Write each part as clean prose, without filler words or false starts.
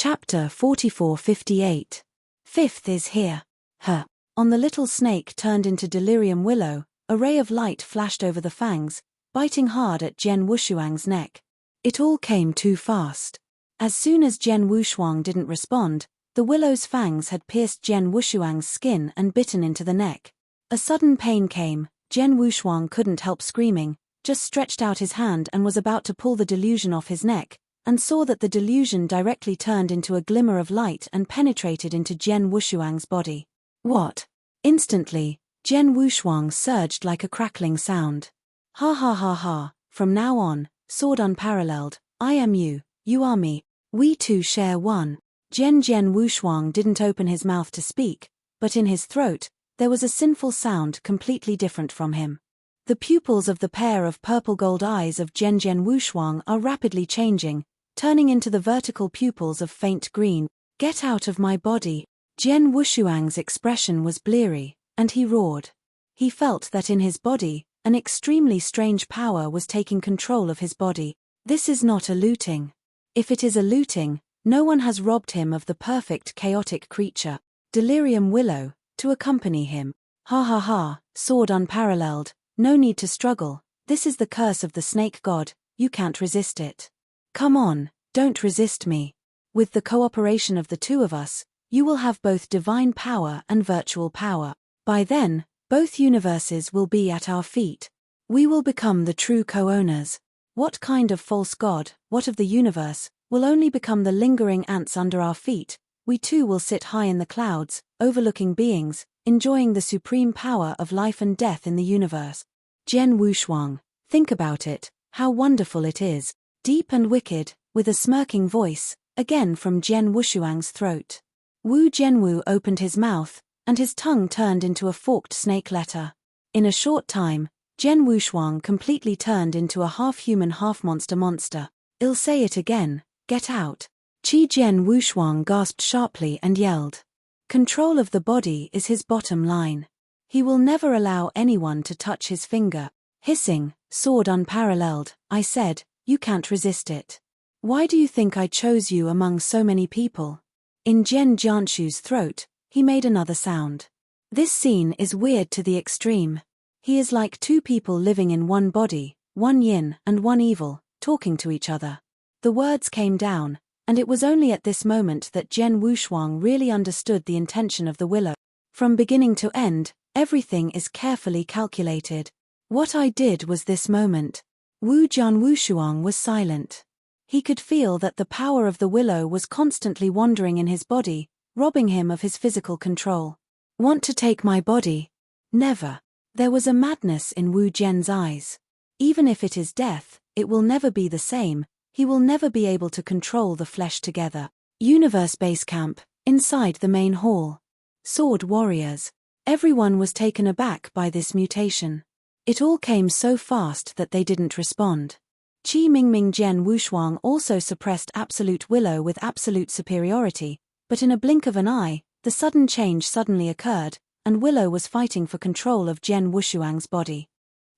Chapter 44:58. Fifth is here. Her. On the little snake turned into delirium willow, a ray of light flashed over the fangs, biting hard at Jen Wushuang's neck. It all came too fast. As soon as Jen Wushuang didn't respond, the willow's fangs had pierced Jen Wushuang's skin and bitten into the neck. A sudden pain came. Jen Wushuang couldn't help screaming, just stretched out his hand and was about to pull the delusion off his neck, and saw that the delusion directly turned into a glimmer of light and penetrated into Jen Wushuang's body. What? Instantly, Jen Wushuang surged like a crackling sound. Ha ha ha ha, from now on, sword unparalleled, I am you, you are me, we two share one. Jen Wushuang didn't open his mouth to speak, but in his throat, there was a sinful sound completely different from him. The pupils of the pair of purple-gold eyes of Jen Wushuang are rapidly changing, turning into the vertical pupils of faint green. Get out of my body. Jen Wushuang's expression was bleary, and he roared. He felt that in his body, an extremely strange power was taking control of his body. This is not a looting. If it is a looting, no one has robbed him of the perfect chaotic creature, delirium willow, to accompany him. Ha ha ha, sword unparalleled, no need to struggle, this is the curse of the snake god, you can't resist it. Come on, don't resist me. With the cooperation of the two of us, you will have both divine power and virtual power. By then, both universes will be at our feet. We will become the true co-owners. What kind of false god, what of the universe, will only become the lingering ants under our feet? We too will sit high in the clouds, overlooking beings, enjoying the supreme power of life and death in the universe. Jen Wushuang, think about it, how wonderful it is. Deep and wicked, with a smirking voice, again from Jen Wushuang's throat. Wu Jianwu opened his mouth, and his tongue turned into a forked snake letter. In a short time, Jen Wushuang completely turned into a half-human half-monster monster. I'll say it again, get out. Jen Wushuang gasped sharply and yelled. Control of the body is his bottom line. He will never allow anyone to touch his finger. Hissing, sword unparalleled, I said, you can't resist it. Why do you think I chose you among so many people? In Jen Jianshu's throat, he made another sound. This scene is weird to the extreme. He is like two people living in one body, one yin and one evil, talking to each other. The words came down, and it was only at this moment that Jen Wushuang really understood the intention of the willow. From beginning to end, everything is carefully calculated. What I did was this moment. Wu Wushuang was silent. He could feel that the power of the willow was constantly wandering in his body, robbing him of his physical control. Want to take my body? Never. There was a madness in Wu Jian's eyes. Even if it is death, it will never be the same, he will never be able to control the flesh together. Universe Base Camp, inside the main hall. Sword warriors. Everyone was taken aback by this mutation. It all came so fast that they didn't respond. Qi Mingming Jen Wushuang also suppressed absolute willow with absolute superiority, but in a blink of an eye, the sudden change suddenly occurred, and willow was fighting for control of Jen Wushuang's body.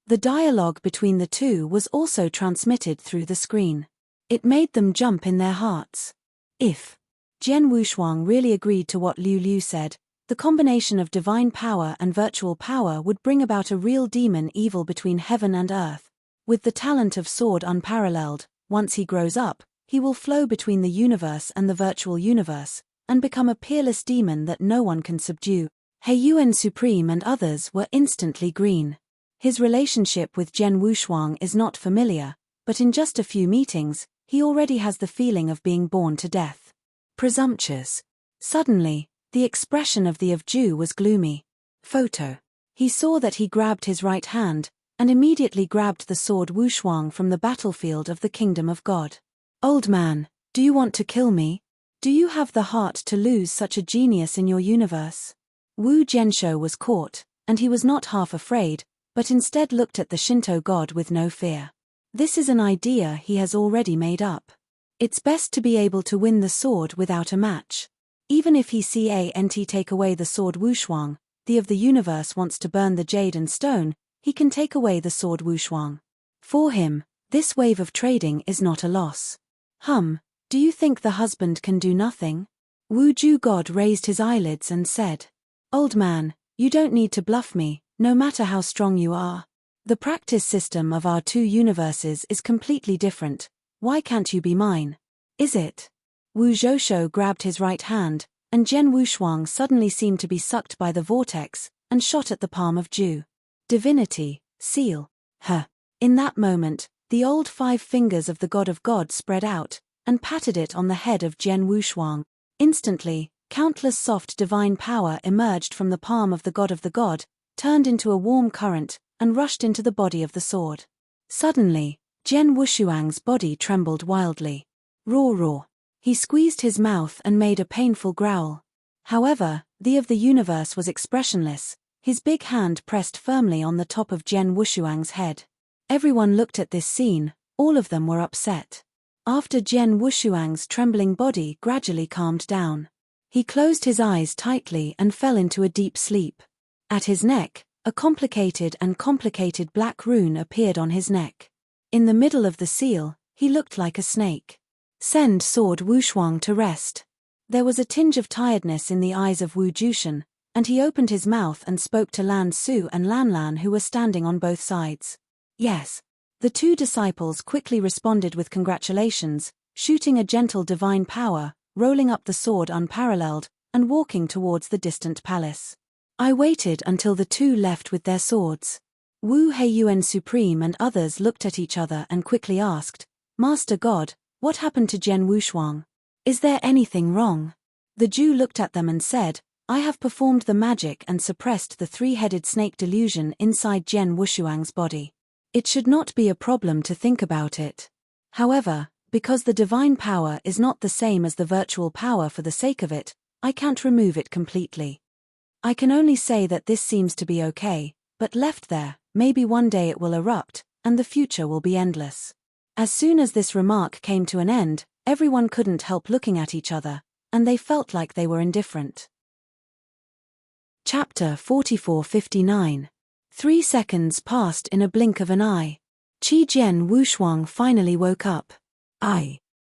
The dialogue between the two was also transmitted through the screen. It made them jump in their hearts. If Jen Wushuang really agreed to what Liu Liu said, the combination of divine power and virtual power would bring about a real demon evil between heaven and earth. With the talent of sword unparalleled, once he grows up, he will flow between the universe and the virtual universe, and become a peerless demon that no one can subdue. Heiyuan Supreme and others were instantly green. His relationship with Jen Wushuang is not familiar, but in just a few meetings, he already has the feeling of being born to death. Presumptuous. Suddenly, the expression of the Ju was gloomy. Photo. He saw that he grabbed his right hand, and immediately grabbed the sword Wushuang from the battlefield of the kingdom of God. Old man, do you want to kill me? Do you have the heart to lose such a genius in your universe? Wu Jianshou was caught, and he was not half afraid, but instead looked at the Shinto god with no fear. This is an idea he has already made up. It's best to be able to win the sword without a match. Even if he can't take away the sword Wushuang, the of the universe wants to burn the jade and stone, he can take away the sword Wushuang. For him, this wave of trading is not a loss. Do you think the husband can do nothing? Wu Ju God raised his eyelids and said, Old man, you don't need to bluff me, no matter how strong you are. The practice system of our two universes is completely different. Why can't you be mine? Is it? Wu Zhoushou grabbed his right hand, and Jian Wushuang suddenly seemed to be sucked by the vortex, and shot at the palm of Ju. Divinity, seal, her. In that moment, the old 5 fingers of the God of God spread out, and patted it on the head of Jian Wushuang. Instantly, countless soft divine power emerged from the palm of the God, turned into a warm current, and rushed into the body of the sword. Suddenly, Jian Wushuang's body trembled wildly. Roar roar. He squeezed his mouth and made a painful growl. However, the of the universe was expressionless, his big hand pressed firmly on the top of Jian Wushuang's head. Everyone looked at this scene, all of them were upset. After Jian Wushuang's trembling body gradually calmed down, he closed his eyes tightly and fell into a deep sleep. At his neck, a complicated black rune appeared on his neck. In the middle of the seal, he looked like a snake. Send Sword Wushuang to rest. There was a tinge of tiredness in the eyes of Wu Jushan, and he opened his mouth and spoke to Lan Su and Lan Lan, who were standing on both sides. Yes. The 2 disciples quickly responded with congratulations, shooting a gentle divine power, rolling up the sword unparalleled, and walking towards the distant palace. I waited until the 2 left with their swords. Wu Heiyuan Supreme and others looked at each other and quickly asked, Master God, what happened to Jian Wushuang? Is there anything wrong? The Jew looked at them and said, I have performed the magic and suppressed the 3-headed snake delusion inside Jian Wushuang's body. It should not be a problem to think about it. However, because the divine power is not the same as the virtual power for the sake of it, I can't remove it completely. I can only say that this seems to be okay, but left there, maybe one day it will erupt, and the future will be endless. As soon as this remark came to an end, everyone couldn't help looking at each other, and they felt like they were indifferent. Chapter 4459. 3 seconds passed in a blink of an eye. Qi Jian Wushuang finally woke up.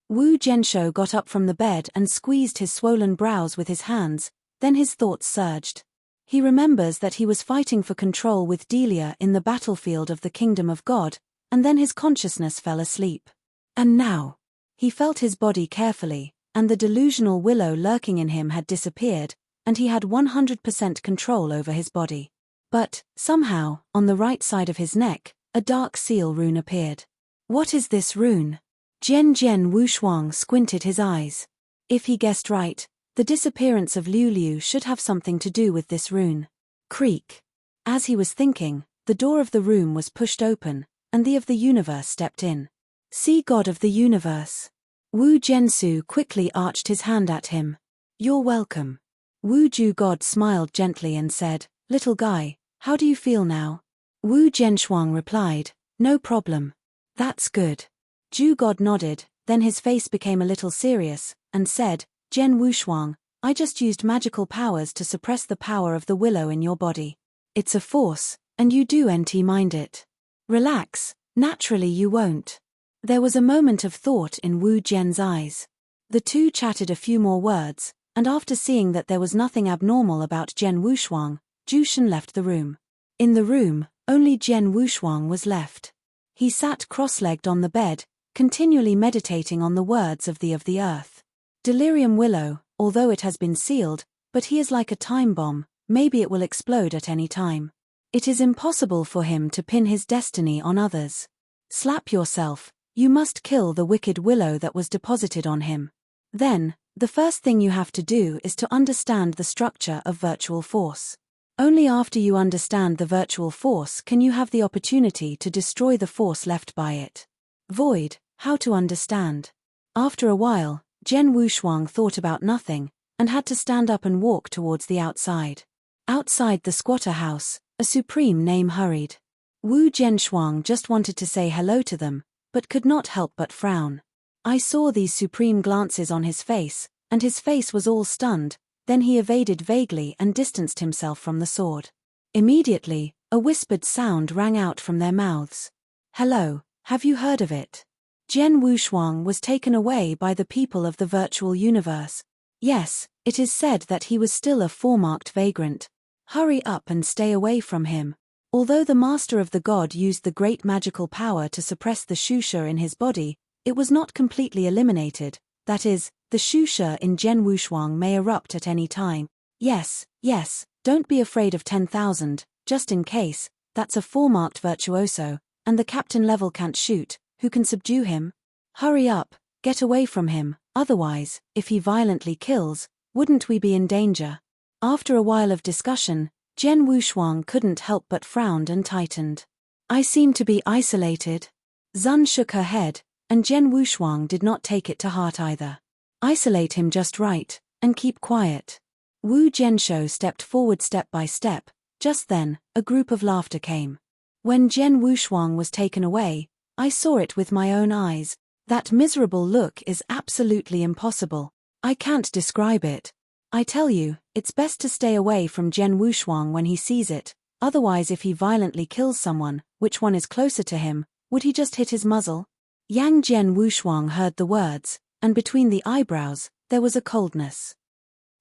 Wu Zhenshou got up from the bed and squeezed his swollen brows with his hands, then his thoughts surged. He remembers that he was fighting for control with Delia in the battlefield of the Kingdom of God, and then his consciousness fell asleep. And now, he felt his body carefully, and the delusional willow lurking in him had disappeared, and he had 100% control over his body. But, somehow, on the right side of his neck, a dark seal rune appeared. What is this rune? Jian Wushuang squinted his eyes. If he guessed right, the disappearance of Liu Liu should have something to do with this rune. Creak. As he was thinking, the door of the room was pushed open, and the of the universe stepped in. See God of the universe. Wu Zhensu quickly arched his hand at him. You're welcome. Wu Ju God smiled gently and said, Little guy, how do you feel now? Wu Zhenshuang replied, No problem. That's good. Ju God nodded, then his face became a little serious, and said, Jian Wushuang, I just used magical powers to suppress the power of the willow in your body. It's a force, and you do mind it. Relax, naturally you won't. There was a moment of thought in Wu Jian's eyes. The 2 chatted a few more words, and after seeing that there was nothing abnormal about Jian Wushuang, Jushan left the room. In the room, only Jian Wushuang was left. He sat cross-legged on the bed, continually meditating on the words of the earth. Delirium willow, although it has been sealed, but he is like a time bomb, maybe it will explode at any time. It is impossible for him to pin his destiny on others. Slap yourself, you must kill the wicked willow that was deposited on him. Then, the first thing you have to do is to understand the structure of virtual force. Only after you understand the virtual force can you have the opportunity to destroy the force left by it. Void, how to understand. After a while, Jian Wushuang thought about nothing, and had to stand up and walk towards the outside. Outside the squatter house, a supreme name hurried. Wu Zhenshuang just wanted to say hello to them, but could not help but frown. I saw these supreme glances on his face, and his face was all stunned, then he evaded vaguely and distanced himself from the sword. Immediately, a whispered sound rang out from their mouths. Hello, have you heard of it? Jian Wushuang was taken away by the people of the virtual universe. Yes, it is said that he was still a four-marked vagrant. Hurry up and stay away from him. Although the master of the god used the great magical power to suppress the shusha in his body, it was not completely eliminated. That is, the shusha in Jian Wushuang may erupt at any time. Yes, don't be afraid of 10,000, just in case. That's a four-marked virtuoso, and the captain level can't shoot. Who can subdue him? Hurry up, get away from him, otherwise, if he violently kills, wouldn't we be in danger? After a while of discussion, Jian Wushuang couldn't help but frowned and tightened. I seem to be isolated. Zun shook her head, and Jian Wushuang did not take it to heart either. Isolate him just right, and keep quiet. Wu Jianshou stepped forward step by step. Just then, a group of laughter came. When Jian Wushuang was taken away, I saw it with my own eyes. That miserable look is absolutely impossible. I can't describe it. I tell you, it's best to stay away from Jian Wushuang when he sees it, otherwise if he violently kills someone, which one is closer to him, would he just hit his muzzle? Yang Jian Wushuang heard the words, and between the eyebrows, there was a coldness.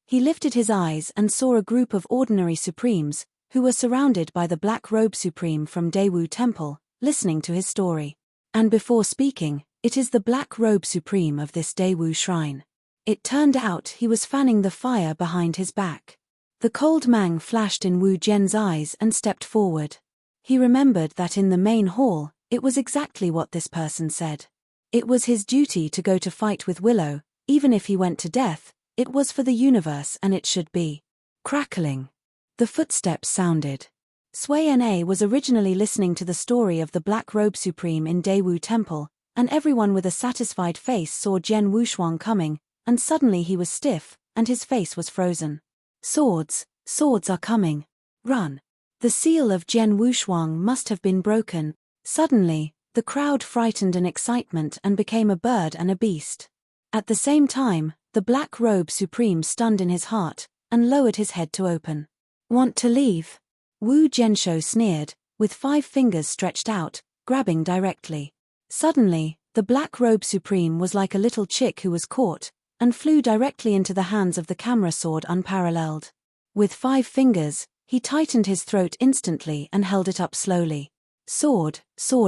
He lifted his eyes and saw a group of ordinary supremes, who were surrounded by the Black Robe Supreme from Daewu Temple, listening to his story. And before speaking, it is the Black Robe Supreme of this Daewu shrine. It turned out he was fanning the fire behind his back. The cold mang flashed in Wu Jian's eyes and stepped forward. He remembered that in the main hall, it was exactly what this person said. It was his duty to go to fight with Willow, even if he went to death. It was for the universe and it should be. Crackling. The footsteps sounded. Sui Na was originally listening to the story of the Black Robe Supreme in Daewu Temple, and everyone with a satisfied face saw Jian Wushuang coming, and suddenly he was stiff, and his face was frozen. Swords are coming. Run. The seal of Jian Wushuang must have been broken. Suddenly, the crowd frightened in excitement and became a bird and a beast. At the same time, the Black Robe Supreme stunned in his heart, and lowered his head to open. Want to leave? Wu Jianshou sneered, with 5 fingers stretched out, grabbing directly. Suddenly, the Black Robe Supreme was like a little chick who was caught, and flew directly into the hands of the camera sword unparalleled. With 5 fingers, he tightened his throat instantly and held it up slowly. Sword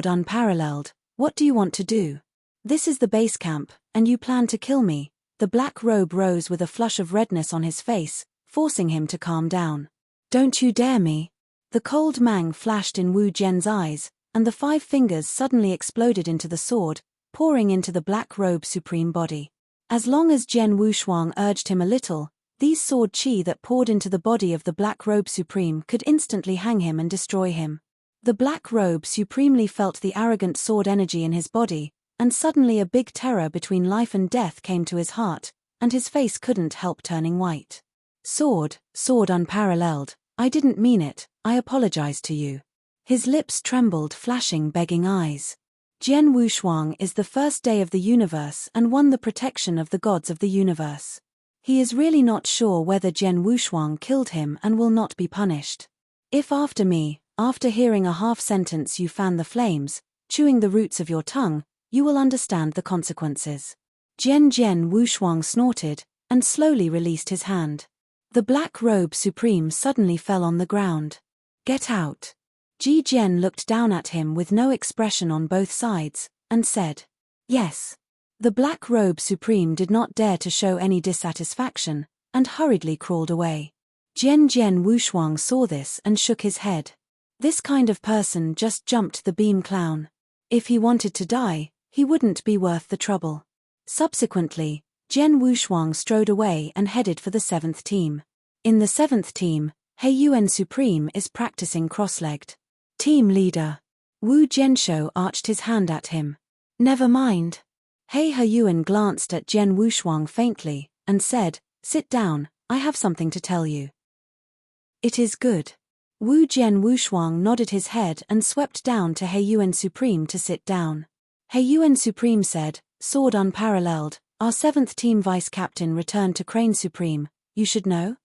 unparalleled, what do you want to do? This is the base camp, and you plan to kill me. The Black Robe rose with a flush of redness on his face, forcing him to calm down. Don't you dare me. The cold mang flashed in Wu Jian's eyes, and the 5 fingers suddenly exploded into the sword, pouring into the Black Robe Supreme body. As long as Jian Wushuang urged him a little, these sword qi that poured into the body of the Black Robe Supreme could instantly hang him and destroy him. The Black Robe supremely felt the arrogant sword energy in his body, and suddenly a big terror between life and death came to his heart, and his face couldn't help turning white. Sword unparalleled, I didn't mean it, I apologize to you. His lips trembled, flashing begging eyes. Jian Wushuang is the first day of the universe and won the protection of the gods of the universe. He is really not sure whether Jian Wushuang killed him and will not be punished. If after me, after hearing a half sentence you fan the flames, chewing the roots of your tongue, you will understand the consequences. Jian Wushuang snorted, and slowly released his hand. The Black Robe Supreme suddenly fell on the ground. Get out. Ji Jian looked down at him with no expression on both sides, and said, yes. The Black Robe Supreme did not dare to show any dissatisfaction, and hurriedly crawled away. Jian Wushuang saw this and shook his head. This kind of person just jumped the beam clown. If he wanted to die, he wouldn't be worth the trouble. Subsequently, Jian Wushuang strode away and headed for the 7th team. In the 7th team, He Yuan Supreme is practicing cross-legged. Team leader. Wu Jianshou arched his hand at him. Never mind. He Yuan glanced at Jian Wushuang faintly, and said, sit down, I have something to tell you. It is good. Wu Jian Wushuang nodded his head and swept down to He Yuan Supreme to sit down. He Yuan Supreme said, sword unparalleled, our 7th team vice captain returned to Crane Supreme, you should know?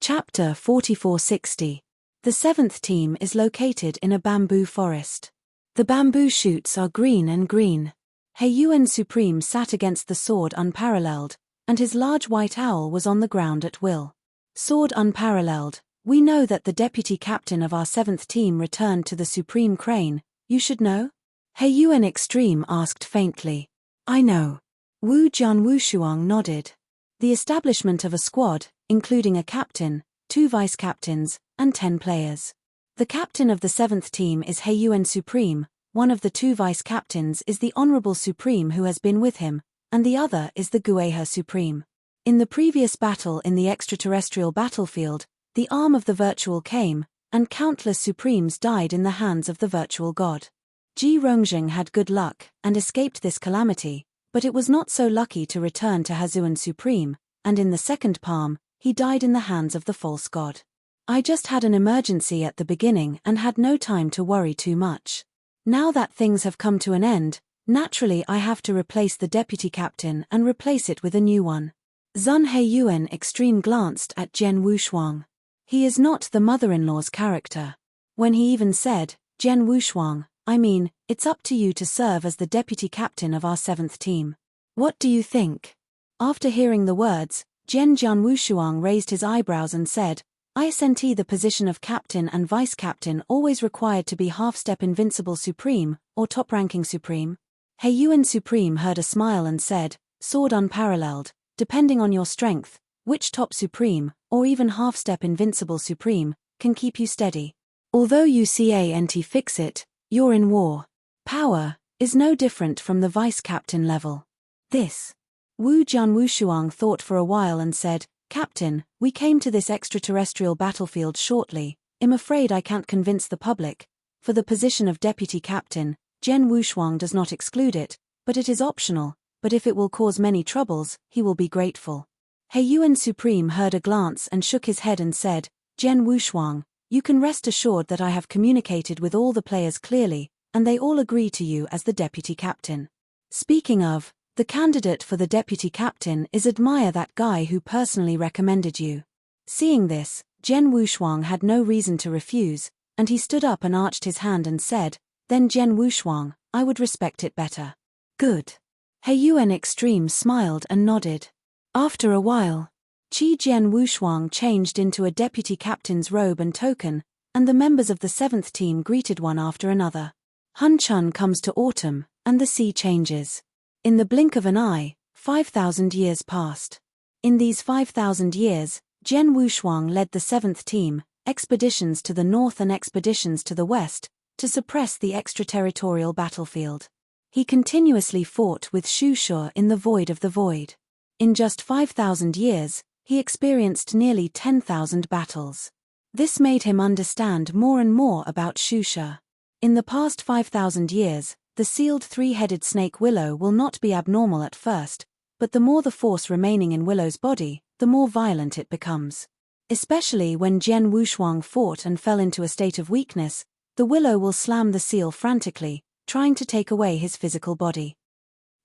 Chapter 4460. The 7th team is located in a bamboo forest. The bamboo shoots are green and green. Heiyuan Supreme sat against the sword unparalleled, and his large white owl was on the ground at will. Sword unparalleled, we know that the deputy captain of our 7th team returned to the Supreme Crane, you should know? Heiyuan Extreme asked faintly. I know. Wu Jian Wushuang nodded. The establishment of a squad, including a captain, 2 vice-captains, and 10 players. The captain of the 7th team is Heiyuan Supreme, one of the 2 vice-captains is the Honorable Supreme who has been with him, and the other is the Gueha Supreme. In the previous battle in the extraterrestrial battlefield, the arm of the virtual came, and countless Supremes died in the hands of the virtual god. Ji Rongjing had good luck, and escaped this calamity, but it was not so lucky to return to Hazuan Supreme, and in the second palm, he died in the hands of the false god. I just had an emergency at the beginning and had no time to worry too much. Now that things have come to an end, naturally I have to replace the deputy captain and replace it with a new one. Zun Heiyuan Extreme glanced at Jian Wushuang. He is not the mother-in-law's character. When he even said, Jian Wushuang, I mean, it's up to you to serve as the deputy captain of our 7th team. What do you think? After hearing the words, Jian Wushuang raised his eyebrows and said, Isn't the position of captain and vice-captain always required to be half-step invincible supreme, or top-ranking supreme? Heiyuan Supreme heard a smile and said, Sword unparalleled, depending on your strength, which top supreme, or even half-step invincible supreme, can keep you steady. Although you can't fix it, you're in war. Power is no different from the vice-captain level. This. Wu Jian Wushuang thought for a while and said, Captain, we came to this extraterrestrial battlefield shortly, I'm afraid I can't convince the public. For the position of deputy captain, Jian Wushuang does not exclude it, but it is optional, but if it will cause many troubles, he will be grateful. Heiyuan Supreme heard a glance and shook his head and said, Jian Wushuang, you can rest assured that I have communicated with all the players clearly, and they all agree to you as the deputy captain. Speaking of, the candidate for the deputy captain is admire that guy who personally recommended you. Seeing this, Jian Wushuang had no reason to refuse, and he stood up and arched his hand and said, Then Jian Wushuang, I would respect it better. Good. Heiyuan Extreme smiled and nodded. After a while, Jian Wushuang changed into a deputy captain's robe and token, and the members of the 7th team greeted one after another. Hun Chun comes to autumn, and the sea changes. In the blink of an eye, 5,000 years passed. In these 5,000 years, Jian Wushuang led the 7th team, expeditions to the north and expeditions to the west, to suppress the extraterritorial battlefield. He continuously fought with Shusha in the void of the void. In just 5,000 years, he experienced nearly 10,000 battles. This made him understand more and more about Shusha. In the past 5,000 years, the sealed 3-headed snake Willow will not be abnormal at first, but the more the force remaining in Willow's body, the more violent it becomes. Especially when Jian Wushuang fought and fell into a state of weakness, the Willow will slam the seal frantically, trying to take away his physical body.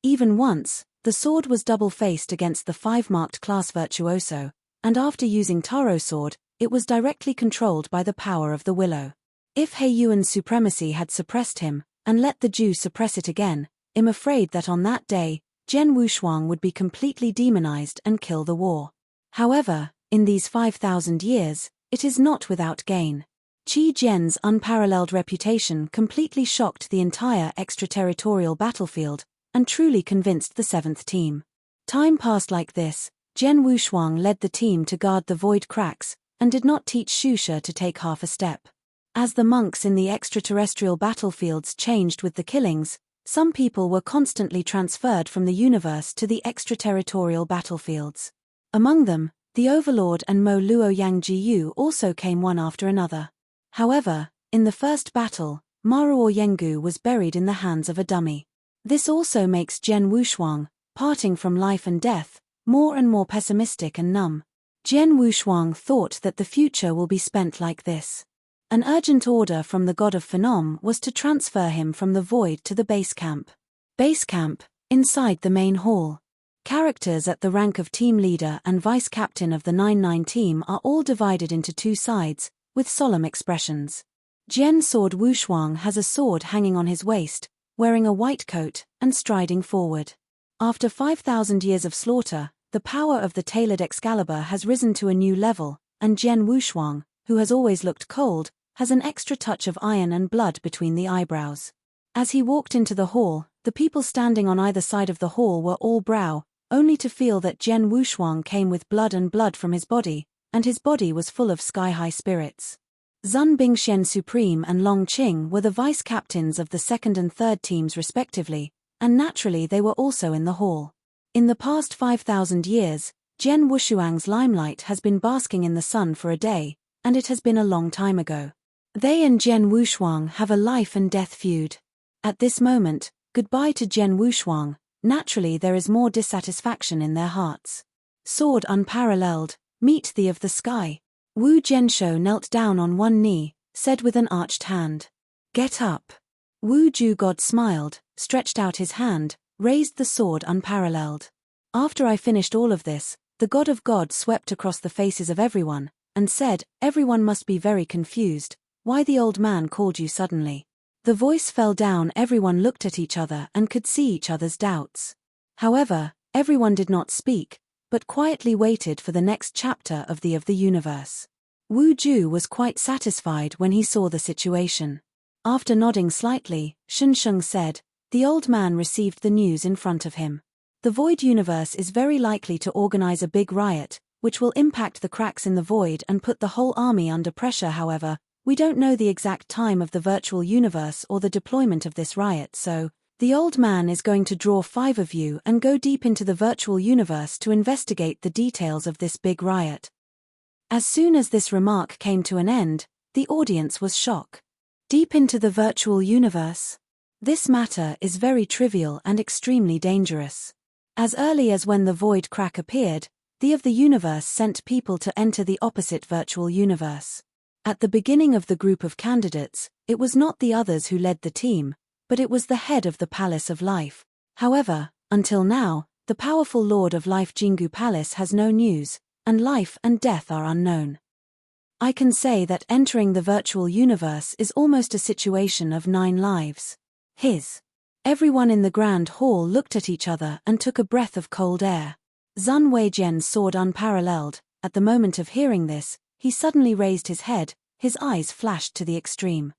Even once, the sword was double-faced against the 5-marked class Virtuoso, and after using Taro sword, it was directly controlled by the power of the Willow. If Heiyuan's supremacy had suppressed him, and let the Jew suppress it again, I'm afraid that on that day, Jian Wushuang would be completely demonized and kill the war. However, in these 5,000 years, it is not without gain. Qi Jian's unparalleled reputation completely shocked the entire extraterritorial battlefield, and truly convinced the 7th team. Time passed like this, Jian Wushuang led the team to guard the void cracks, and did not teach Shusha to take half a step. As the monks in the extraterrestrial battlefields changed with the killings, some people were constantly transferred from the universe to the extraterritorial battlefields. Among them, the Overlord and Mo Luo Yang Jiyu also came one after another. However, in the first battle, Maruo Yengu was buried in the hands of a dummy. This also makes Jian Wushuang, parting from life and death, more and more pessimistic and numb. Jian Wushuang thought that the future will be spent like this. An urgent order from the god of Phenom was to transfer him from the void to the base camp. Base camp, inside the main hall. Characters at the rank of team leader and vice captain of the 9-9 team are all divided into 2 sides, with solemn expressions. Jian Sword Wushuang has a sword hanging on his waist, wearing a white coat, and striding forward. After 5,000 years of slaughter, the power of the tailored Excalibur has risen to a new level, and Jian Wushuang, who has always looked cold, has an extra touch of iron and blood between the eyebrows. As he walked into the hall, the people standing on either side of the hall were all brow, only to feel that Jian Wushuang came with blood from his body, and his body was full of sky-high spirits. Zun Bingxian Supreme and Long Qing were the vice-captains of the second and third teams respectively, and naturally they were also in the hall. In the past 5,000 years, Jian Wushuang's limelight has been basking in the sun for a day, and it has been a long time ago. They and Jian Wushuang have a life and death feud. At this moment, goodbye to Jian Wushuang. Naturally there is more dissatisfaction in their hearts. Sword unparalleled, meet thee of the sky. Wu Jianshou knelt down on one knee, said with an arched hand. Get up. Wu Ju God smiled, stretched out his hand, raised the sword unparalleled. After I finished all of this, the God of God swept across the faces of everyone, and said, everyone must be very confused, why the old man called you suddenly. The voice fell down, everyone looked at each other and could see each other's doubts. However, everyone did not speak, but quietly waited for the next chapter of the universe. Wu Ju was quite satisfied when he saw the situation. After nodding slightly, Shunsheng said, the old man received the news in front of him. The void universe is very likely to organize a big riot, which will impact the cracks in the void and put the whole army under pressure. However, we don't know the exact time of the virtual universe or the deployment of this riot, so the old man is going to draw 5 of you and go deep into the virtual universe to investigate the details of this big riot. As soon as this remark came to an end, the audience was shocked. Deep into the virtual universe? This matter is very trivial and extremely dangerous. As early as when the void crack appeared, the universe sent people to enter the opposite virtual universe. At the beginning of the group of candidates, it was not the others who led the team, but it was the head of the Palace of Life. However, until now, the powerful Lord of Life Jingu Palace has no news, and life and death are unknown. I can say that entering the virtual universe is almost a situation of 9 lives. Everyone in the grand hall looked at each other and took a breath of cold air. Zun Weijian's sword unparalleled. At the moment of hearing this, he suddenly raised his head, his eyes flashed to the extreme.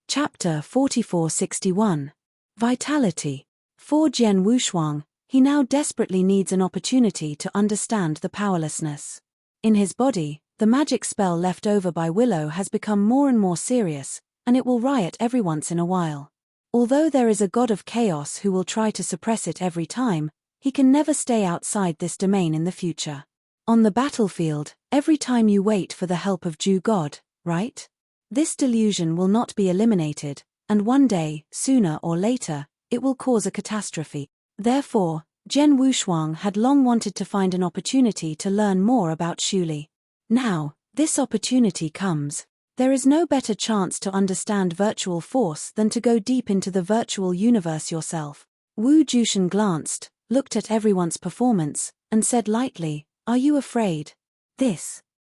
Chapter 4461. Vitality. For Jian Wushuang, he now desperately needs an opportunity to understand the powerlessness. In his body, the magic spell left over by Willow has become more and more serious, and it will riot every once in a while. Although there is a god of chaos who will try to suppress it every time, he can never stay outside this domain in the future. On the battlefield, every time you wait for the help of Ju God, right? This delusion will not be eliminated, and one day, sooner or later, it will cause a catastrophe. Therefore, Jian Wushuang had long wanted to find an opportunity to learn more about Shuli. Now, this opportunity comes. There is no better chance to understand virtual force than to go deep into the virtual universe yourself. Wu Jushan glanced, looked at everyone's performance, and said lightly, are you afraid?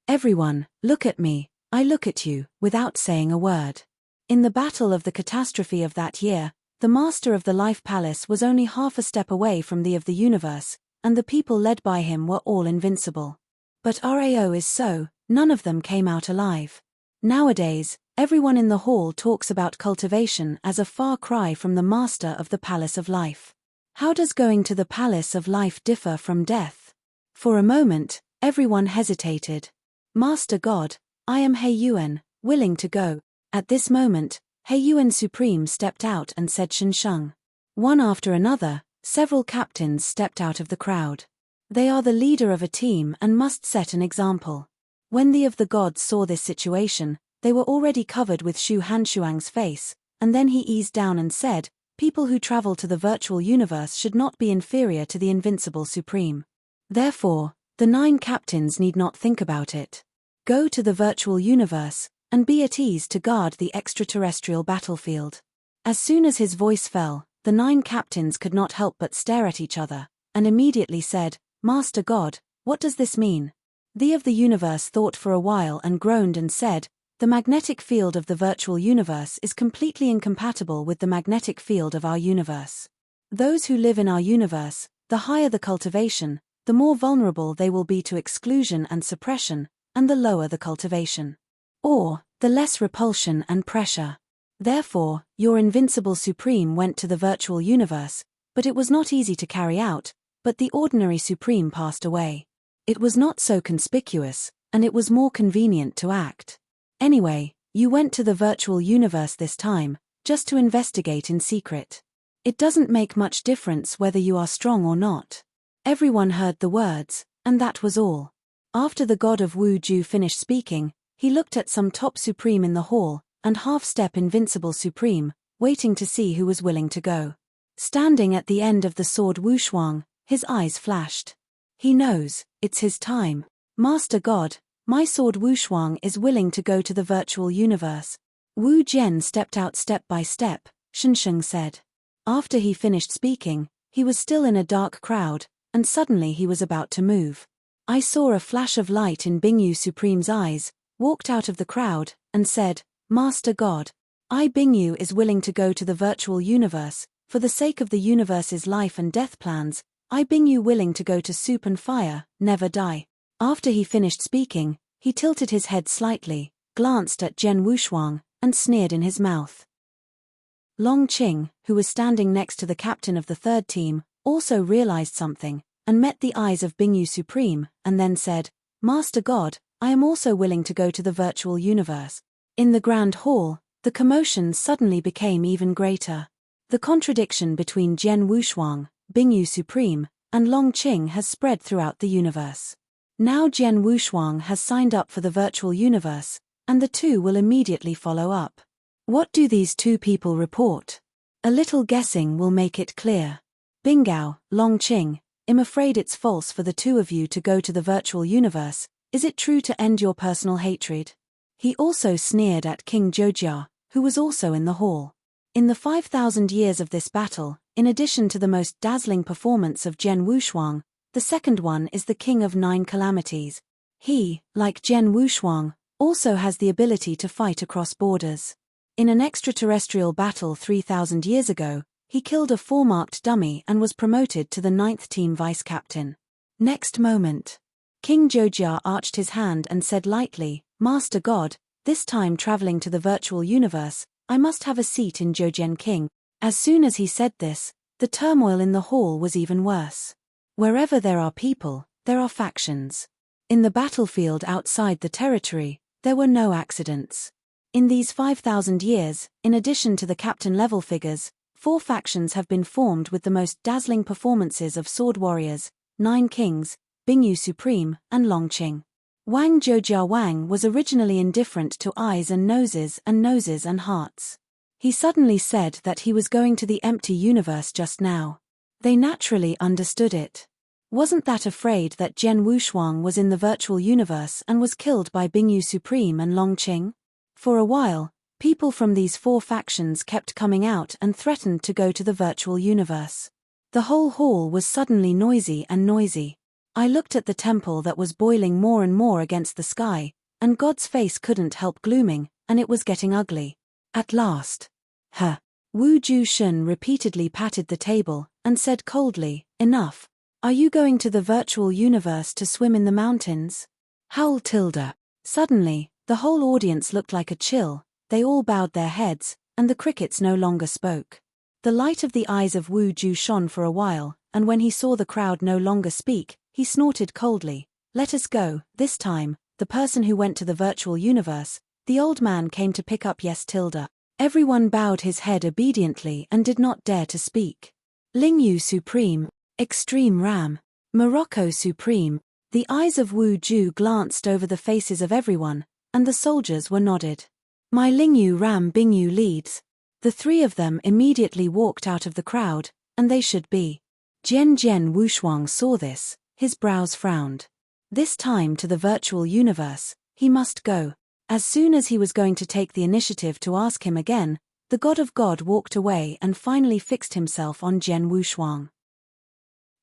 Everyone, look at me, I look at you, without saying a word. In the battle of the catastrophe of that year, the master of the Life Palace was only half a step away from the universe, and the people led by him were all invincible. But Rao is so, none of them came out alive. Nowadays, everyone in the hall talks about cultivation as a far cry from the master of the Palace of Life. How does going to the Palace of Life differ from death? For a moment, everyone hesitated. Master God, I am He Yuan, willing to go. At this moment, He Yuan Supreme stepped out and said Shunsheng. One after another, several captains stepped out of the crowd. They are the leader of a team and must set an example. When the gods saw this situation, they were already covered with Shu Hanshuang's face, and then he eased down and said, people who travel to the virtual universe should not be inferior to the invincible Supreme. Therefore, the 9 captains need not think about it. Go to the virtual universe, and be at ease to guard the extraterrestrial battlefield. As soon as his voice fell, the 9 captains could not help but stare at each other, and immediately said, Master God, what does this mean? The universe thought for a while and groaned and said, The magnetic field of the virtual universe is completely incompatible with the magnetic field of our universe. Those who live in our universe, the higher the cultivation, the more vulnerable they will be to exclusion and suppression, and the lower the cultivation, or the less repulsion and pressure. Therefore, your invincible supreme went to the virtual universe, but it was not easy to carry out, but the ordinary supreme passed away. It was not so conspicuous, and it was more convenient to act. Anyway, you went to the virtual universe this time, just to investigate in secret. It doesn't make much difference whether you are strong or not. Everyone heard the words, and that was all. After the god of Wu Ju finished speaking, he looked at some top supreme in the hall, and half-step invincible supreme, waiting to see who was willing to go. Standing at the end of the sword Wushuang, his eyes flashed. He knows, it's his time. Master God, my sword Wushuang is willing to go to the virtual universe. Wu Jian stepped out step by step, Shensheng said. After he finished speaking, he was still in a dark crowd, and suddenly he was about to move. I saw a flash of light in Bingyu Supreme's eyes, walked out of the crowd, and said, Master God, I Bingyu is willing to go to the virtual universe, for the sake of the universe's life and death plans, I Bingyu willing to go to soup and fire, never die. After he finished speaking, he tilted his head slightly, glanced at Zhen Wushuang, and sneered in his mouth. Long Qing, who was standing next to the captain of the third team, also realized something, and met the eyes of Bingyu Supreme, and then said, Master God, I am also willing to go to the virtual universe. In the grand hall, the commotion suddenly became even greater. The contradiction between Zhen Wushuang, Bingyu Supreme, and Long Qing has spread throughout the universe. Now Zhen Wushuang has signed up for the virtual universe, and the two will immediately follow up. What do these two people report? A little guessing will make it clear. Bingao, Long Qing, I'm afraid it's false for the two of you to go to the virtual universe. Is it true to end your personal hatred? He also sneered at King Zhoujia, who was also in the hall. In the 5,000 years of this battle, in addition to the most dazzling performance of Zhen Wushuang, the second one is the King of Nine Calamities. He, like Zhen Wushuang, also has the ability to fight across borders. In an extraterrestrial battle 3,000 years ago, he killed a 4-marked dummy and was promoted to the 9th team vice-captain. Next moment, King Zhoujia arched his hand and said lightly, Master God, this time traveling to the virtual universe, I must have a seat in Zhoujian King. As soon as he said this, the turmoil in the hall was even worse. Wherever there are people, there are factions. In the battlefield outside the territory, there were no accidents. In these 5,000 years, in addition to the captain-level figures, 4 factions have been formed with the most dazzling performances of sword warriors, 9 kings, Bingyu Supreme, and Long Qing. Wang Zhoujia Wang was originally indifferent to eyes and noses and hearts. He suddenly said that he was going to the empty universe just now. They naturally understood it. Wasn't that afraid that Zhen Wushuang was in the virtual universe and was killed by Bingyu Supreme and Long Qing? For a while, people from these 4 factions kept coming out and threatened to go to the virtual universe. The whole hall was suddenly noisy. I looked at the temple that was boiling more and more against the sky, and God's face couldn't help glooming, and it was getting ugly. At last. Wu Ju Shun repeatedly patted the table, and said coldly, Enough. Are you going to the virtual universe to swim in the mountains? Howl tilde. Suddenly, the whole audience looked like a chill, they all bowed their heads, and the crickets no longer spoke. The light of the eyes of Wu Ju shone for a while, and when he saw the crowd no longer speak, he snorted coldly, Let us go. This time, the person who went to the virtual universe, the old man came to pick up yes tilde. Everyone bowed his head obediently and did not dare to speak. Lingyu Supreme, Extreme Ram, Morocco Supreme. The eyes of Wu Ju glanced over the faces of everyone, and the soldiers were nodded. My Lingyu Ram Bingyu leads. The 3 of them immediately walked out of the crowd, and they should be. Zhen Wushuang saw this, his brows frowned. This time to the virtual universe, he must go. As soon as he was going to take the initiative to ask him again, the God of God walked away and finally fixed himself on Zhen Wushuang.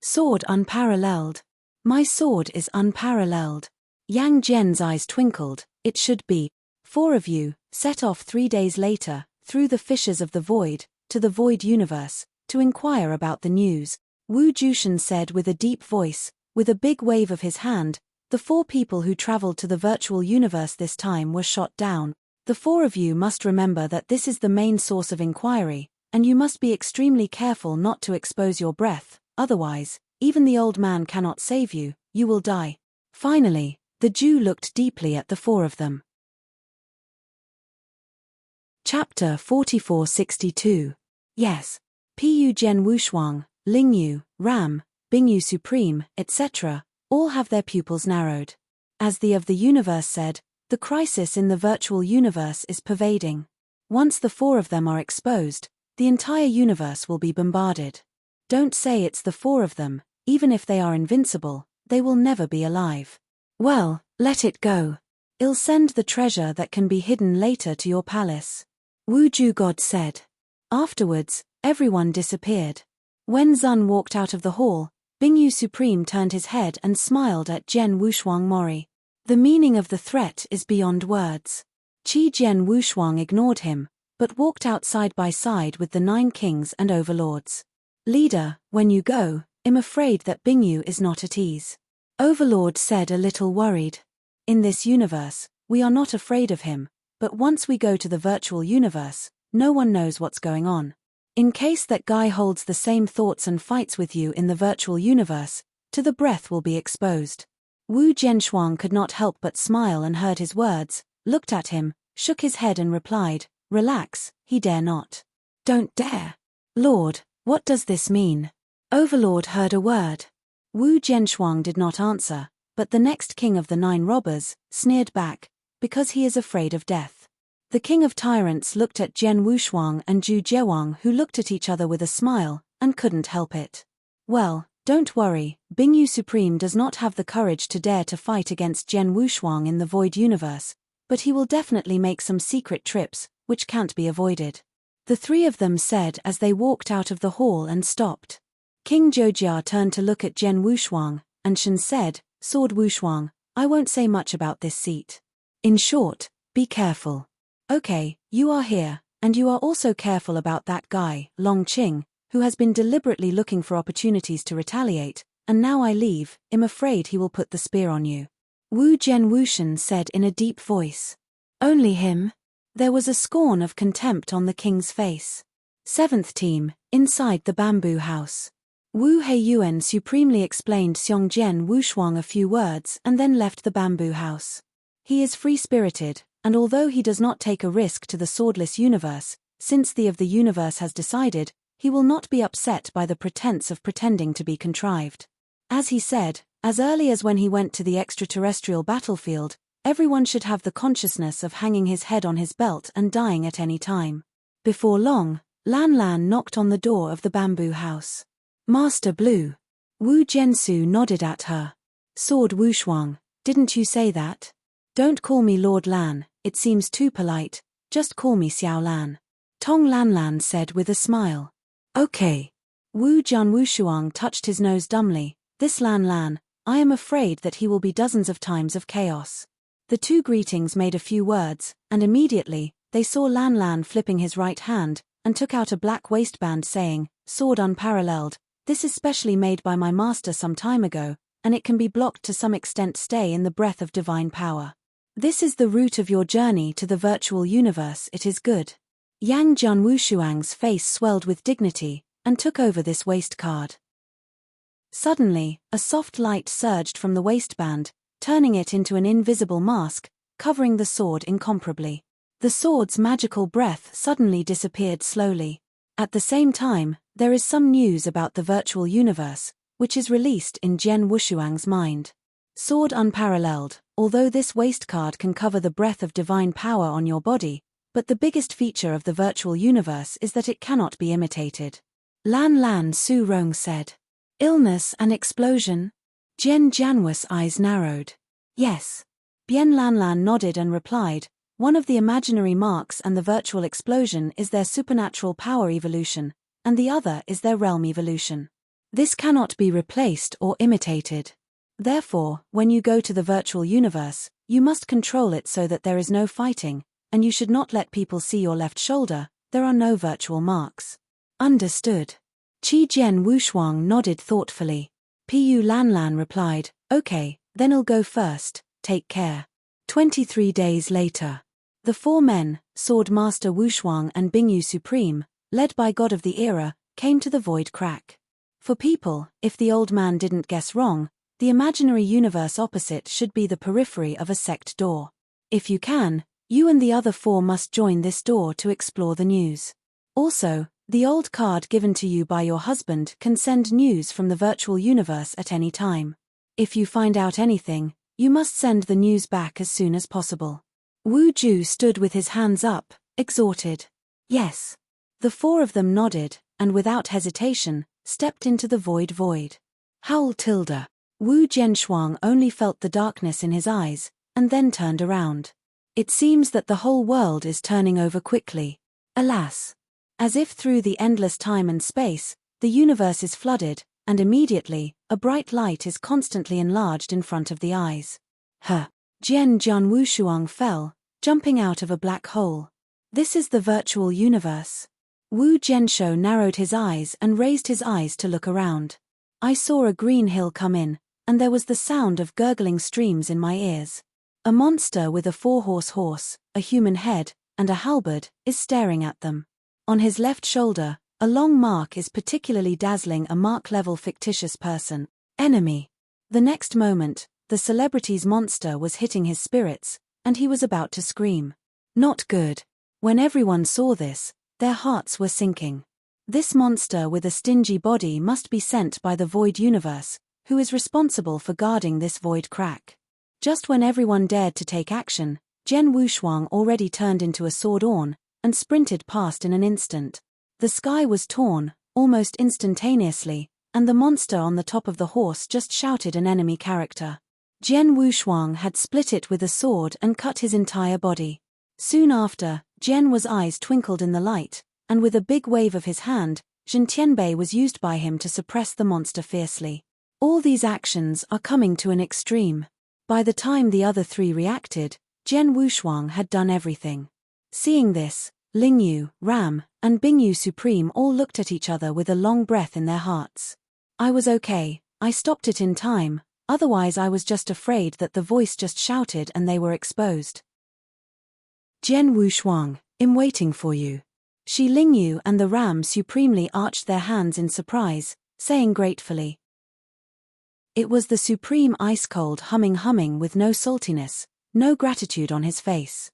Sword unparalleled. My sword is unparalleled. Yang Zhen's eyes twinkled, it should be. 4 of you set off 3 days later, through the fissures of the void, to the void universe, to inquire about the news. Wu Jushan said with a deep voice, with a big wave of his hand. The 4 people who traveled to the virtual universe this time were shot down. The 4 of you must remember that this is the main source of inquiry, and you must be extremely careful not to expose your breath, otherwise, even the old man cannot save you, you will die. Finally, the Jew looked deeply at the 4 of them. Chapter 4462. Yes. Pu Jian Wushuang, Lingyu, Ram, Bingyu Supreme, etc., all have their pupils narrowed. As the of the universe said, the crisis in the virtual universe is pervading. Once the 4 of them are exposed, the entire universe will be bombarded. Don't say it's the 4 of them, even if they are invincible, they will never be alive. Well, let it go. I'll send the treasure that can be hidden later to your palace. Wu Ju God said. Afterwards, everyone disappeared. When Zun walked out of the hall, Bingyu Supreme turned his head and smiled at Jian Wushuang Mori. The meaning of the threat is beyond words. Qi Jian Wushuang ignored him, but walked out side by side with the 9 kings and overlords. Leader, when you go, I'm afraid that Bingyu is not at ease. Overlord said a little worried. In this universe, we are not afraid of him, but once we go to the virtual universe, no one knows what's going on. In case that guy holds the same thoughts and fights with you in the virtual universe, to the breath will be exposed. Wu Jianshuang could not help but smile and heard his words, looked at him, shook his head and replied, relax, he dare not. Don't dare. Lord, what does this mean? Overlord heard a word. Wu Jianshuang did not answer, but the next king of the 9 robbers sneered back, because he is afraid of death. The king of tyrants looked at Jian Wushuang and Zhu Jiawang, who looked at each other with a smile, and couldn't help it. Well, don't worry, Bingyu Supreme does not have the courage to dare to fight against Jian Wushuang in the void universe, but he will definitely make some secret trips, which can't be avoided. The 3 of them said as they walked out of the hall and stopped. King Zhoujia turned to look at Jian Wushuang, and Shen said, Sword Wushuang, I won't say much about this seat. In short, be careful. Okay, you are here, and you are also careful about that guy, Long Qing, who has been deliberately looking for opportunities to retaliate, and now I leave, I'm afraid he will put the spear on you. Wu Jian Wushan said in a deep voice. Only him? There was a scorn of contempt on the king's face. 7th team, inside the bamboo house. Wu Heiyuan supremely explained Xiong Jian Wushuang a few words and then left the bamboo house. He is free-spirited, and although he does not take a risk to the swordless universe, since the of the universe has decided, he will not be upset by the pretense of pretending to be contrived. As he said, as early as when he went to the extraterrestrial battlefield, everyone should have the consciousness of hanging his head on his belt and dying at any time. Before long, Lan Lan knocked on the door of the bamboo house. Master Blue. Wu Jiansu nodded at her. Sword Wushuang, didn't you say that? Don't call me Lord Lan, it seems too polite, just call me Xiao Lan. Tong Lan Lan said with a smile. Okay. Wu Jian Wushuang touched his nose dumbly. This Lan Lan, I am afraid that he will be dozens of times of chaos. The 2 greetings made a few words, and immediately, they saw Lan Lan flipping his right hand, and took out a black waistband saying, Sword unparalleled, this is specially made by my master some time ago, and it can be blocked to some extent. Stay in the breath of divine power. This is the route of your journey to the virtual universe. It is good. Yang Jian Wushuang's face swelled with dignity, and took over this waist card. Suddenly, a soft light surged from the waistband, turning it into an invisible mask, covering the sword incomparably. The sword's magical breath suddenly disappeared slowly. At the same time, there is some news about the virtual universe, which is released in Jian Wushuang's mind. Sword unparalleled, although this waist card can cover the breath of divine power on your body, but the biggest feature of the virtual universe is that it cannot be imitated. Lan Lan Su Rong said. Illness and explosion? Jian Jianwu's eyes narrowed. Yes. Bien Lan Lan nodded and replied, one of the imaginary marks and the virtual explosion is their supernatural power evolution, and the other is their realm evolution. This cannot be replaced or imitated. Therefore, when you go to the virtual universe, you must control it so that there is no fighting, and you should not let people see your left shoulder. There are no virtual marks. Understood. Qi Jian Wushuang nodded thoughtfully. Pu Lanlan replied, okay, then I'll go first, take care. 23 days later. The four men, Sword Master Wushuang and Bingyu Supreme, led by God of the Era, came to the void crack. For people, if the old man didn't guess wrong, the imaginary universe opposite should be the periphery of a sect door. If you can, you and the other four must join this door to explore the news. Also, the old card given to you by your husband can send news from the virtual universe at any time. If you find out anything, you must send the news back as soon as possible. Wu Ju stood with his hands up, exhorted. Yes. The four of them nodded, and without hesitation, stepped into the void. Howl tilde. Wu Jianshuang only felt the darkness in his eyes, and then turned around. It seems that the whole world is turning over quickly. Alas. As if through the endless time and space, the universe is flooded, and immediately, a bright light is constantly enlarged in front of the eyes. Jian Jian Wushuang fell, jumping out of a black hole. This is the virtual universe. Wu Jianshou narrowed his eyes and raised his eyes to look around. I saw a green hill come in, and there was the sound of gurgling streams in my ears. A monster with a four-horse horse, a human head, and a halberd, is staring at them. On his left shoulder, a long mark is particularly dazzling, a mark-level fictitious person. Enemy. The next moment, the celebrity's monster was hitting his spirits, and he was about to scream. Not good. When everyone saw this, their hearts were sinking. This monster with a stingy body must be sent by the void universe, who is responsible for guarding this void crack. Just when everyone dared to take action, Jian Wushuang already turned into a sword orn, and sprinted past in an instant. The sky was torn, almost instantaneously, and the monster on the top of the horse just shouted an enemy character. Jian Wushuang had split it with a sword and cut his entire body. Soon after, Jian's eyes twinkled in the light, and with a big wave of his hand, Zhen Tianbei was used by him to suppress the monster fiercely. All these actions are coming to an extreme. By the time the other three reacted, Jian Wushuang had done everything. Seeing this, Lingyu, Ram, and Bingyu Supreme all looked at each other with a long breath in their hearts. I was okay, I stopped it in time, otherwise I was just afraid that the voice just shouted and they were exposed. Jian Wushuang, I'm waiting for you. Shi Lingyu and the Ram supremely arched their hands in surprise, saying gratefully. It was the supreme ice-cold humming with no saltiness, no gratitude on his face.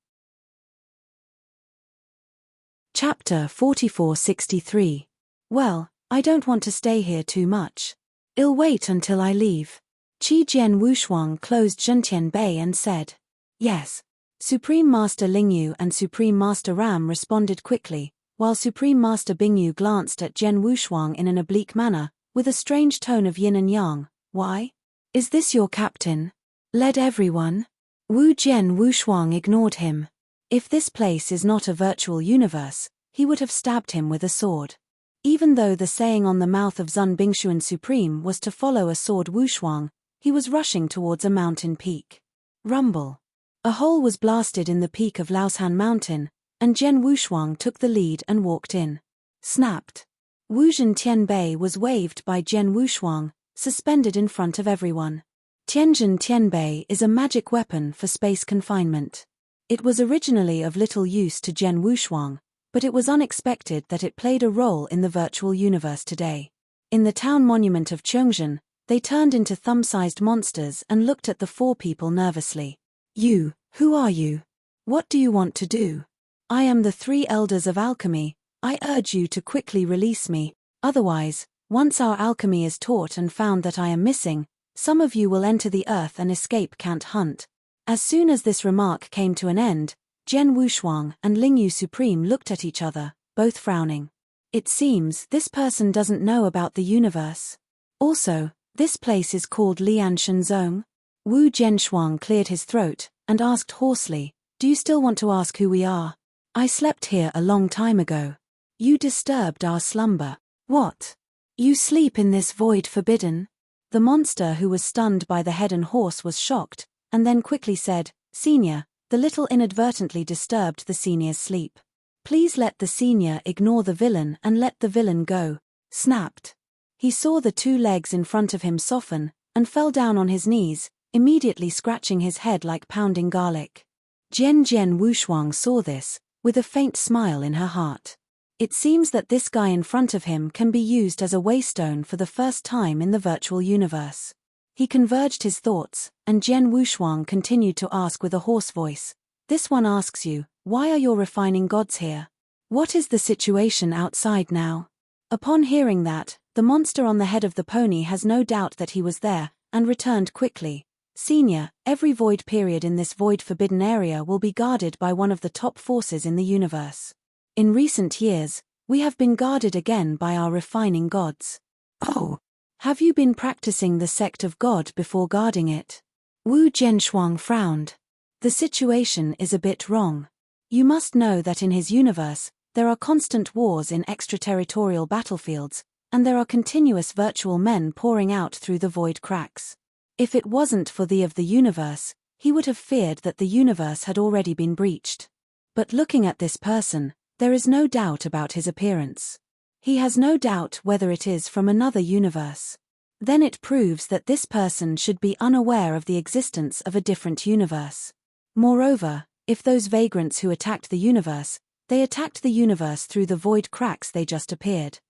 Chapter 4463. Well, I don't want to stay here too much. I'll wait until I leave. Qi Jian Wushuang closed Zhen Tianbei and said. Yes. Supreme Master Lingyu and Supreme Master Ram responded quickly, while Supreme Master Bingyu glanced at Jian Wushuang in an oblique manner, with a strange tone of yin and yang. Why? Is this your captain? Led everyone? Wu Jian Wushuang ignored him. If this place is not a virtual universe, he would have stabbed him with a sword. Even though the saying on the mouth of Zun Bingshuan Supreme was to follow a sword Wushuang, he was rushing towards a mountain peak. Rumble. A hole was blasted in the peak of Laoshan Mountain, and Jian Wushuang took the lead and walked in. Snapped. Wu Zhen Tianbei was waved by Jian Wushuang, suspended in front of everyone. Tianzhen Tianbei is a magic weapon for space confinement. It was originally of little use to Jian Wushuang, but it was unexpected that it played a role in the virtual universe today. In the town monument of Cheongzhen, they turned into thumb-sized monsters and looked at the four people nervously. You, who are you? What do you want to do? I am the three elders of alchemy. I urge you to quickly release me, otherwise, once our alchemy is taught and found that I am missing, some of you will enter the earth and escape can't hunt. As soon as this remark came to an end, Jian Wushuang and Lingyu Supreme looked at each other, both frowning. It seems this person doesn't know about the universe. Also, this place is called Lianshan Zong. Wu Jianshuang cleared his throat, and asked hoarsely, do you still want to ask who we are? I slept here a long time ago. You disturbed our slumber. What? You sleep in this void forbidden? The monster who was stunned by the head and horse was shocked, and then quickly said, Senior, the little inadvertently disturbed the senior's sleep. Please let the senior ignore the villain and let the villain go, snapped. He saw the two legs in front of him soften, and fell down on his knees, immediately scratching his head like pounding garlic. Jian Wushuang saw this, with a faint smile in her heart. It seems that this guy in front of him can be used as a waystone for the first time in the virtual universe. He converged his thoughts, and Jian Wushuang continued to ask with a hoarse voice. This one asks you, why are your refining gods here? What is the situation outside now? Upon hearing that, the monster on the head of the pony has no doubt that he was there, and returned quickly. Senior, every void period in this void forbidden area will be guarded by one of the top forces in the universe. In recent years, we have been guarded again by our refining gods. Oh, have you been practicing the sect of God before guarding it? Wu Zhenshuang frowned. The situation is a bit wrong. You must know that in his universe, there are constant wars in extraterritorial battlefields, and there are continuous virtual men pouring out through the void cracks. If it wasn't for the of the universe, he would have feared that the universe had already been breached. But looking at this person, there is no doubt about his appearance. He has no doubt whether it is from another universe. Then it proves that this person should be unaware of the existence of a different universe. Moreover, if those vagrants who attacked the universe, they attacked the universe through the void cracks they just appeared.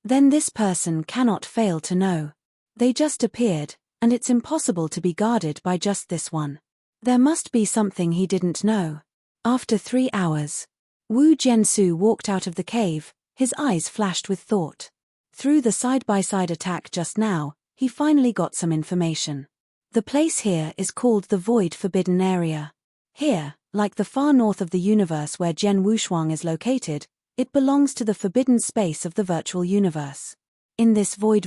Then this person cannot fail to know. They just appeared, and it's impossible to be guarded by just this one. There must be something he didn't know. After 3 hours, Wu Zhensu walked out of the cave, his eyes flashed with thought. Through the side-by-side attack just now, he finally got some information. The place here is called the Void Forbidden Area. Here, like the far north of the universe where Jian Wushuang is located, it belongs to the forbidden space of the virtual universe. In this void,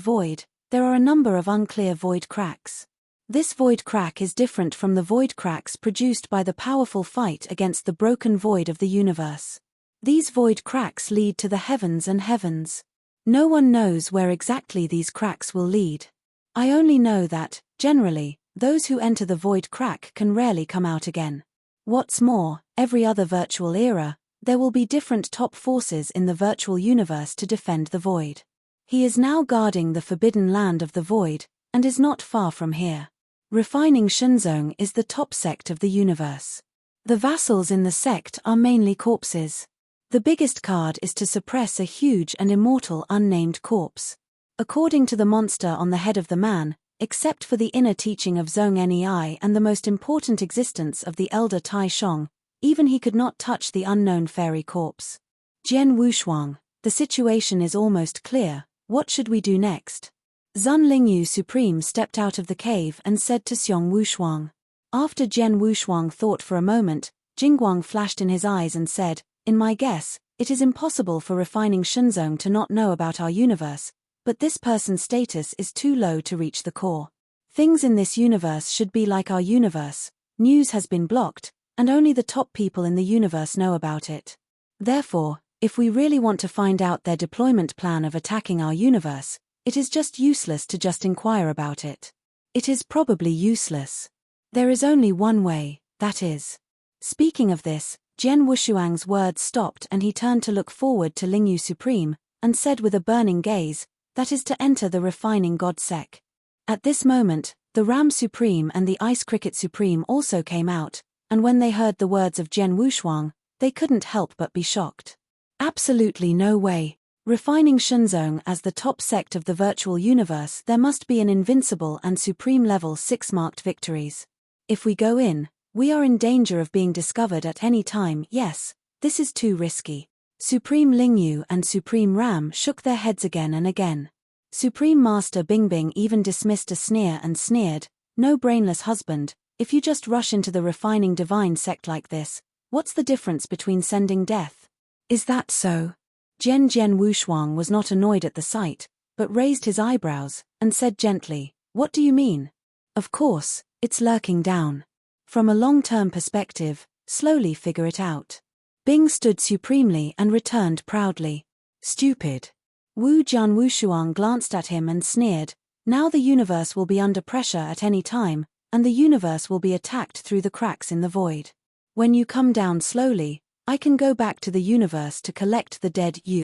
there are a number of unclear void cracks. This void crack is different from the void cracks produced by the powerful fight against the broken void of the universe. These void cracks lead to the heavens and heavens. No one knows where exactly these cracks will lead. I only know that, generally, those who enter the void crack can rarely come out again. What's more, every other virtual era, there will be different top forces in the virtual universe to defend the void. He is now guarding the forbidden land of the void, and is not far from here. Refining Shenzong is the top sect of the universe. The vassals in the sect are mainly corpses. The biggest card is to suppress a huge and immortal unnamed corpse. According to the monster on the head of the man, except for the inner teaching of Zhong Nei and the most important existence of the elder Tai Shong, even he could not touch the unknown fairy corpse. Jian Wushuang, the situation is almost clear. What should we do next? Zun Lingyu Supreme stepped out of the cave and said to Xiong Wushuang. After Jian Wushuang thought for a moment, Jingguang flashed in his eyes and said, in my guess, it is impossible for refining Shenzong to not know about our universe, but this person's status is too low to reach the core. Things in this universe should be like our universe, news has been blocked, and only the top people in the universe know about it. Therefore, if we really want to find out their deployment plan of attacking our universe, it is just useless to just inquire about it. It is probably useless. There is only one way, that is. Speaking of this, Jian Wushuang's words stopped and he turned to look forward to Lingyu Supreme, and said with a burning gaze, that is to enter the refining god sec. At this moment, the Ram Supreme and the Ice Cricket Supreme also came out, and when they heard the words of Jian Wushuang, they couldn't help but be shocked. Absolutely no way. Refining Shenzong as the top sect of the virtual universe, there must be an invincible and supreme level 6 marked victories. If we go in, we are in danger of being discovered at any time. Yes, this is too risky. Supreme Lingyu and Supreme Ram shook their heads again and again. Supreme Master Bingbing even dismissed a sneer and sneered, no brainless husband, if you just rush into the refining divine sect like this, what's the difference between sending death? Is that so? Jian Wushuang was not annoyed at the sight, but raised his eyebrows, and said gently, what do you mean? Of course, it's lurking down. From a long-term perspective, slowly figure it out. Bing stood supremely and returned proudly. Stupid. Wu Wushuang glanced at him and sneered, now the universe will be under pressure at any time, and the universe will be attacked through the cracks in the void. When you come down slowly, I can go back to the universe to collect the dead you.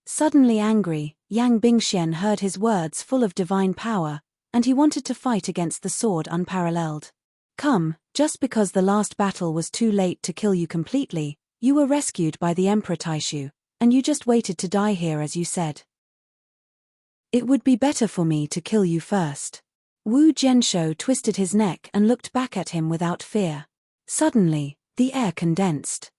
Suddenly angry, Yang Bingxian heard his words full of divine power, and he wanted to fight against the sword unparalleled. Come, just because the last battle was too late to kill you completely, you were rescued by the Emperor Taishu, and you just waited to die here as you said. It would be better for me to kill you first. Wu Zhenshou twisted his neck and looked back at him without fear. Suddenly, the air condensed.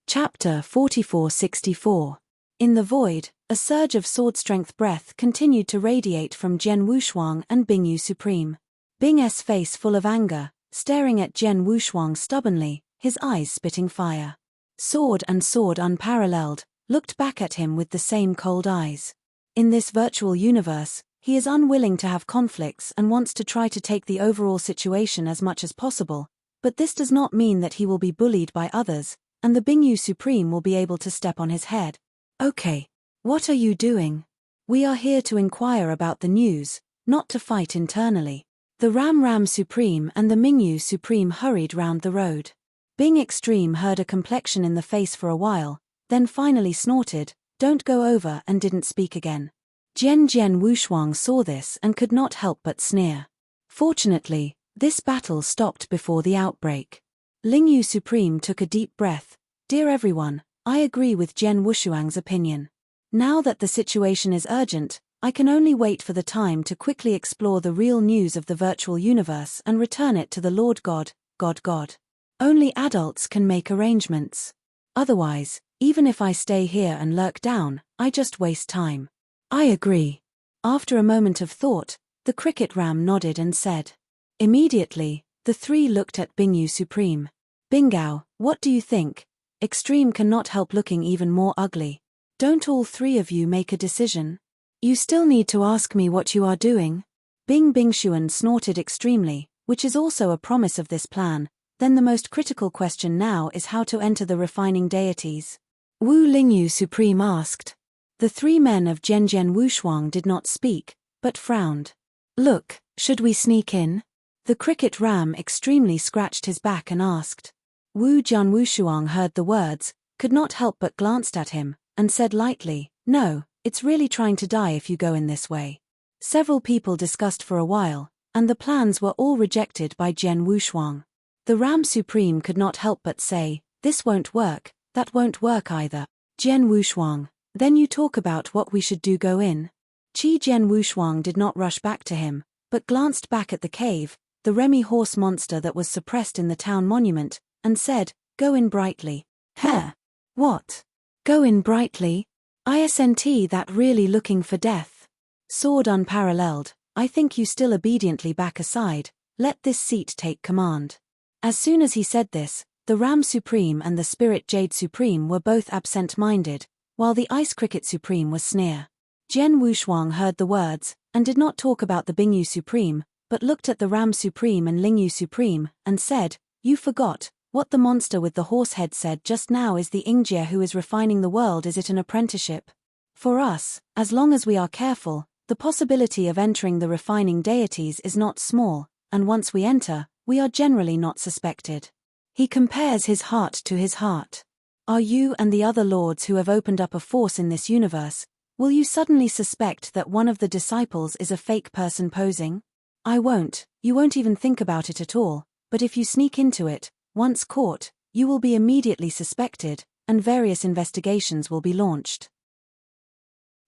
Chapter 4464. In the void, a surge of sword-strength breath continued to radiate from Jian Wushuang and Bingyu Supreme. Bing's face full of anger, staring at Jian Wushuang stubbornly, his eyes spitting fire. Sword unparalleled, looked back at him with the same cold eyes. In this virtual universe, he is unwilling to have conflicts and wants to try to take the overall situation as much as possible, but this does not mean that he will be bullied by others, and the Bingyu Supreme will be able to step on his head. Okay. What are you doing? We are here to inquire about the news, not to fight internally. The Ram Supreme and the Mingyu Supreme hurried round the road. Bing Extreme heard a complexion in the face for a while, then finally snorted, "Don't go over," and didn't speak again. Jian Wushuang saw this and could not help but sneer. Fortunately, this battle stopped before the outbreak. Lingyu Supreme took a deep breath. "Dear everyone, I agree with Jian Wushuang's opinion. Now that the situation is urgent, I can only wait for the time to quickly explore the real news of the virtual universe and return it to the Lord God. Only adults can make arrangements. Otherwise, even if I stay here and lurk down, I just waste time." "I agree." After a moment of thought, the cricket ram nodded and said. Immediately, the three looked at Bingyu Supreme. "Bingao, what do you think?" Extreme cannot help looking even more ugly. "Don't all three of you make a decision? You still need to ask me what you are doing." Bingshuan snorted extremely, which is also a promise of this plan. Then the most critical question now is how to enter the refining deities. Wu Lingyu Supreme asked. The three men of Jian Wushuang did not speak, but frowned. "Look, should we sneak in?" The cricket ram extremely scratched his back and asked. Wu Wushuang heard the words, could not help but glanced at him, and said lightly, "No, it's really trying to die if you go in this way." Several people discussed for a while, and the plans were all rejected by Jian Wushuang. The Ram Supreme could not help but say, "This won't work, that won't work either." Jian Wushuang, then you talk about what we should do. Go in. Jian Wushuang did not rush back to him, but glanced back at the cave, the Remy horse monster that was suppressed in the town monument, and said, "Go in brightly." "Heh? What? Go in brightly? Isn't that really looking for death?" "Sword unparalleled, I think you still obediently back aside, let this seat take command." As soon as he said this, the Ram Supreme and the Spirit Jade Supreme were both absent-minded, while the Ice Cricket Supreme was sneer. Jian Wushuang heard the words, and did not talk about the Bingyu Supreme, but looked at the Ram Supreme and Lingyu Supreme, and said, "You forgot, what the monster with the horse head said just now is the Ingjie who is refining the world. Is it an apprenticeship? For us, as long as we are careful, the possibility of entering the refining deities is not small, and once we enter, we are generally not suspected." He compares his heart to his heart. Are you and the other lords who have opened up a force in this universe, will you suddenly suspect that one of the disciples is a fake person posing? I won't, you won't even think about it at all, but if you sneak into it, once caught, you will be immediately suspected, and various investigations will be launched.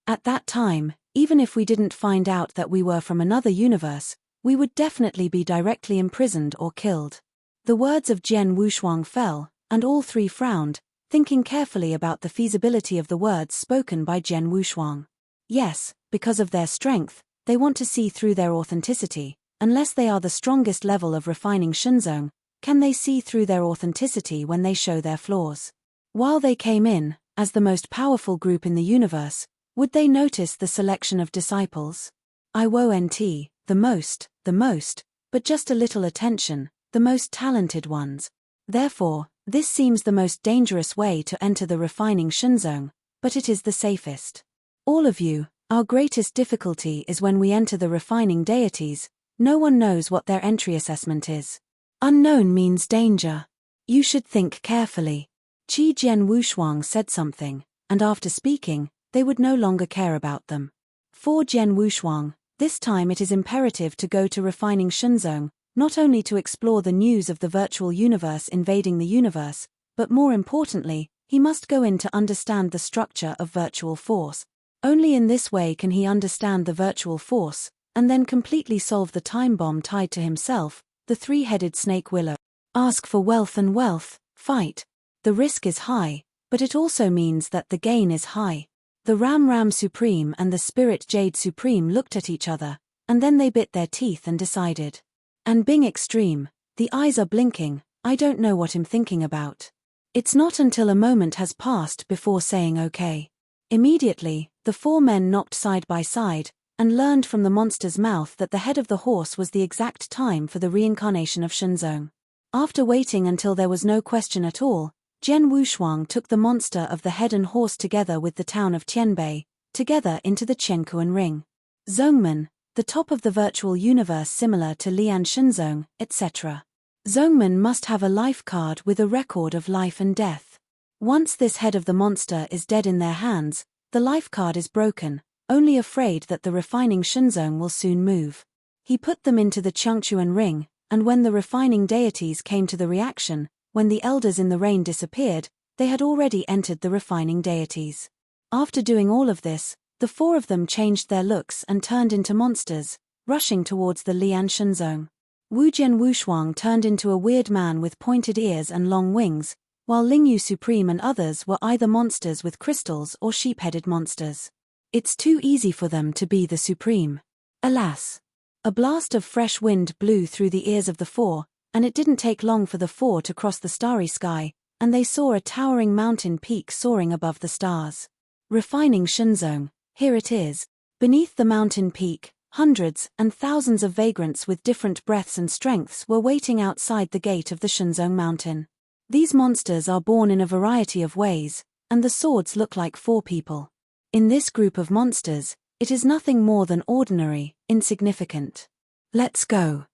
At that time, even if we didn't find out that we were from another universe, we would definitely be directly imprisoned or killed. The words of Jian Wushuang fell, and all three frowned, thinking carefully about the feasibility of the words spoken by Jian Wushuang. Yes, because of their strength, they want to see through their authenticity. Unless they are the strongest level of refining Shenzong, can they see through their authenticity when they show their flaws? While they came in, as the most powerful group in the universe, would they notice the selection of disciples? I won't, the most, but just a little attention, the most talented ones. Therefore, this seems the most dangerous way to enter the refining Shenzong, but it is the safest. All of you, Our greatest difficulty is when we enter the refining deities. No one knows what their entry assessment is. Unknown means danger. You should think carefully. Qi Jian Wushuang said something, and after speaking, they would no longer care about them. For Jian Wushuang, this time it is imperative to go to refining Shenzong, not only to explore the news of the virtual universe invading the universe, but more importantly, he must go in to understand the structure of virtual force. Only in this way can he understand the virtual force, and then completely solve the time bomb tied to himself, the three-headed snake willow. Ask for wealth and wealth, fight. The risk is high, but it also means that the gain is high. The Ram Supreme and the Spirit Jade Supreme looked at each other, and then they bit their teeth and decided. And Bing Extreme, the eyes are blinking, I don't know what I'm thinking about. It's not until a moment has passed before saying okay. Immediately, the four men knocked side by side, and learned from the monster's mouth that the head of the horse was the exact time for the reincarnation of Shenzong. After waiting until there was no question at all, Jian Wushuang took the monster of the head and horse together with the town of Tianbei, together into the Qiankuan ring. Zongmen, the top of the virtual universe similar to Lian Shenzong, etc. Zongmen must have a life card with a record of life and death. Once this head of the monster is dead in their hands, the life card is broken, only afraid that the refining Shenzong will soon move. He put them into the Qiankuan ring, and when the refining deities came to the reaction, when the elders in the rain disappeared, they had already entered the refining deities. After doing all of this, the four of them changed their looks and turned into monsters, rushing towards the Lian Shenzong. Wu Jian Wushuang turned into a weird man with pointed ears and long wings, while Lingyu Supreme and others were either monsters with crystals or sheep-headed monsters. It's too easy for them to be the Supreme. Alas! A blast of fresh wind blew through the ears of the four, and it didn't take long for the four to cross the starry sky, and they saw a towering mountain peak soaring above the stars. Refining Shenzong, here it is. Beneath the mountain peak, hundreds and thousands of vagrants with different breaths and strengths were waiting outside the gate of the Shenzong mountain. These monsters are born in a variety of ways, and the swords look like four people. In this group of monsters, it is nothing more than ordinary, insignificant. Let's go.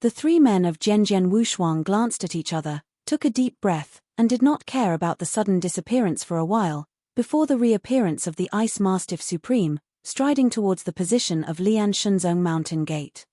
The three men of Jian Wushuang glanced at each other, took a deep breath, and did not care about the sudden disappearance for a while, before the reappearance of the Ice Mastiff Supreme, striding towards the position of Lian Shenzong Mountain Gate.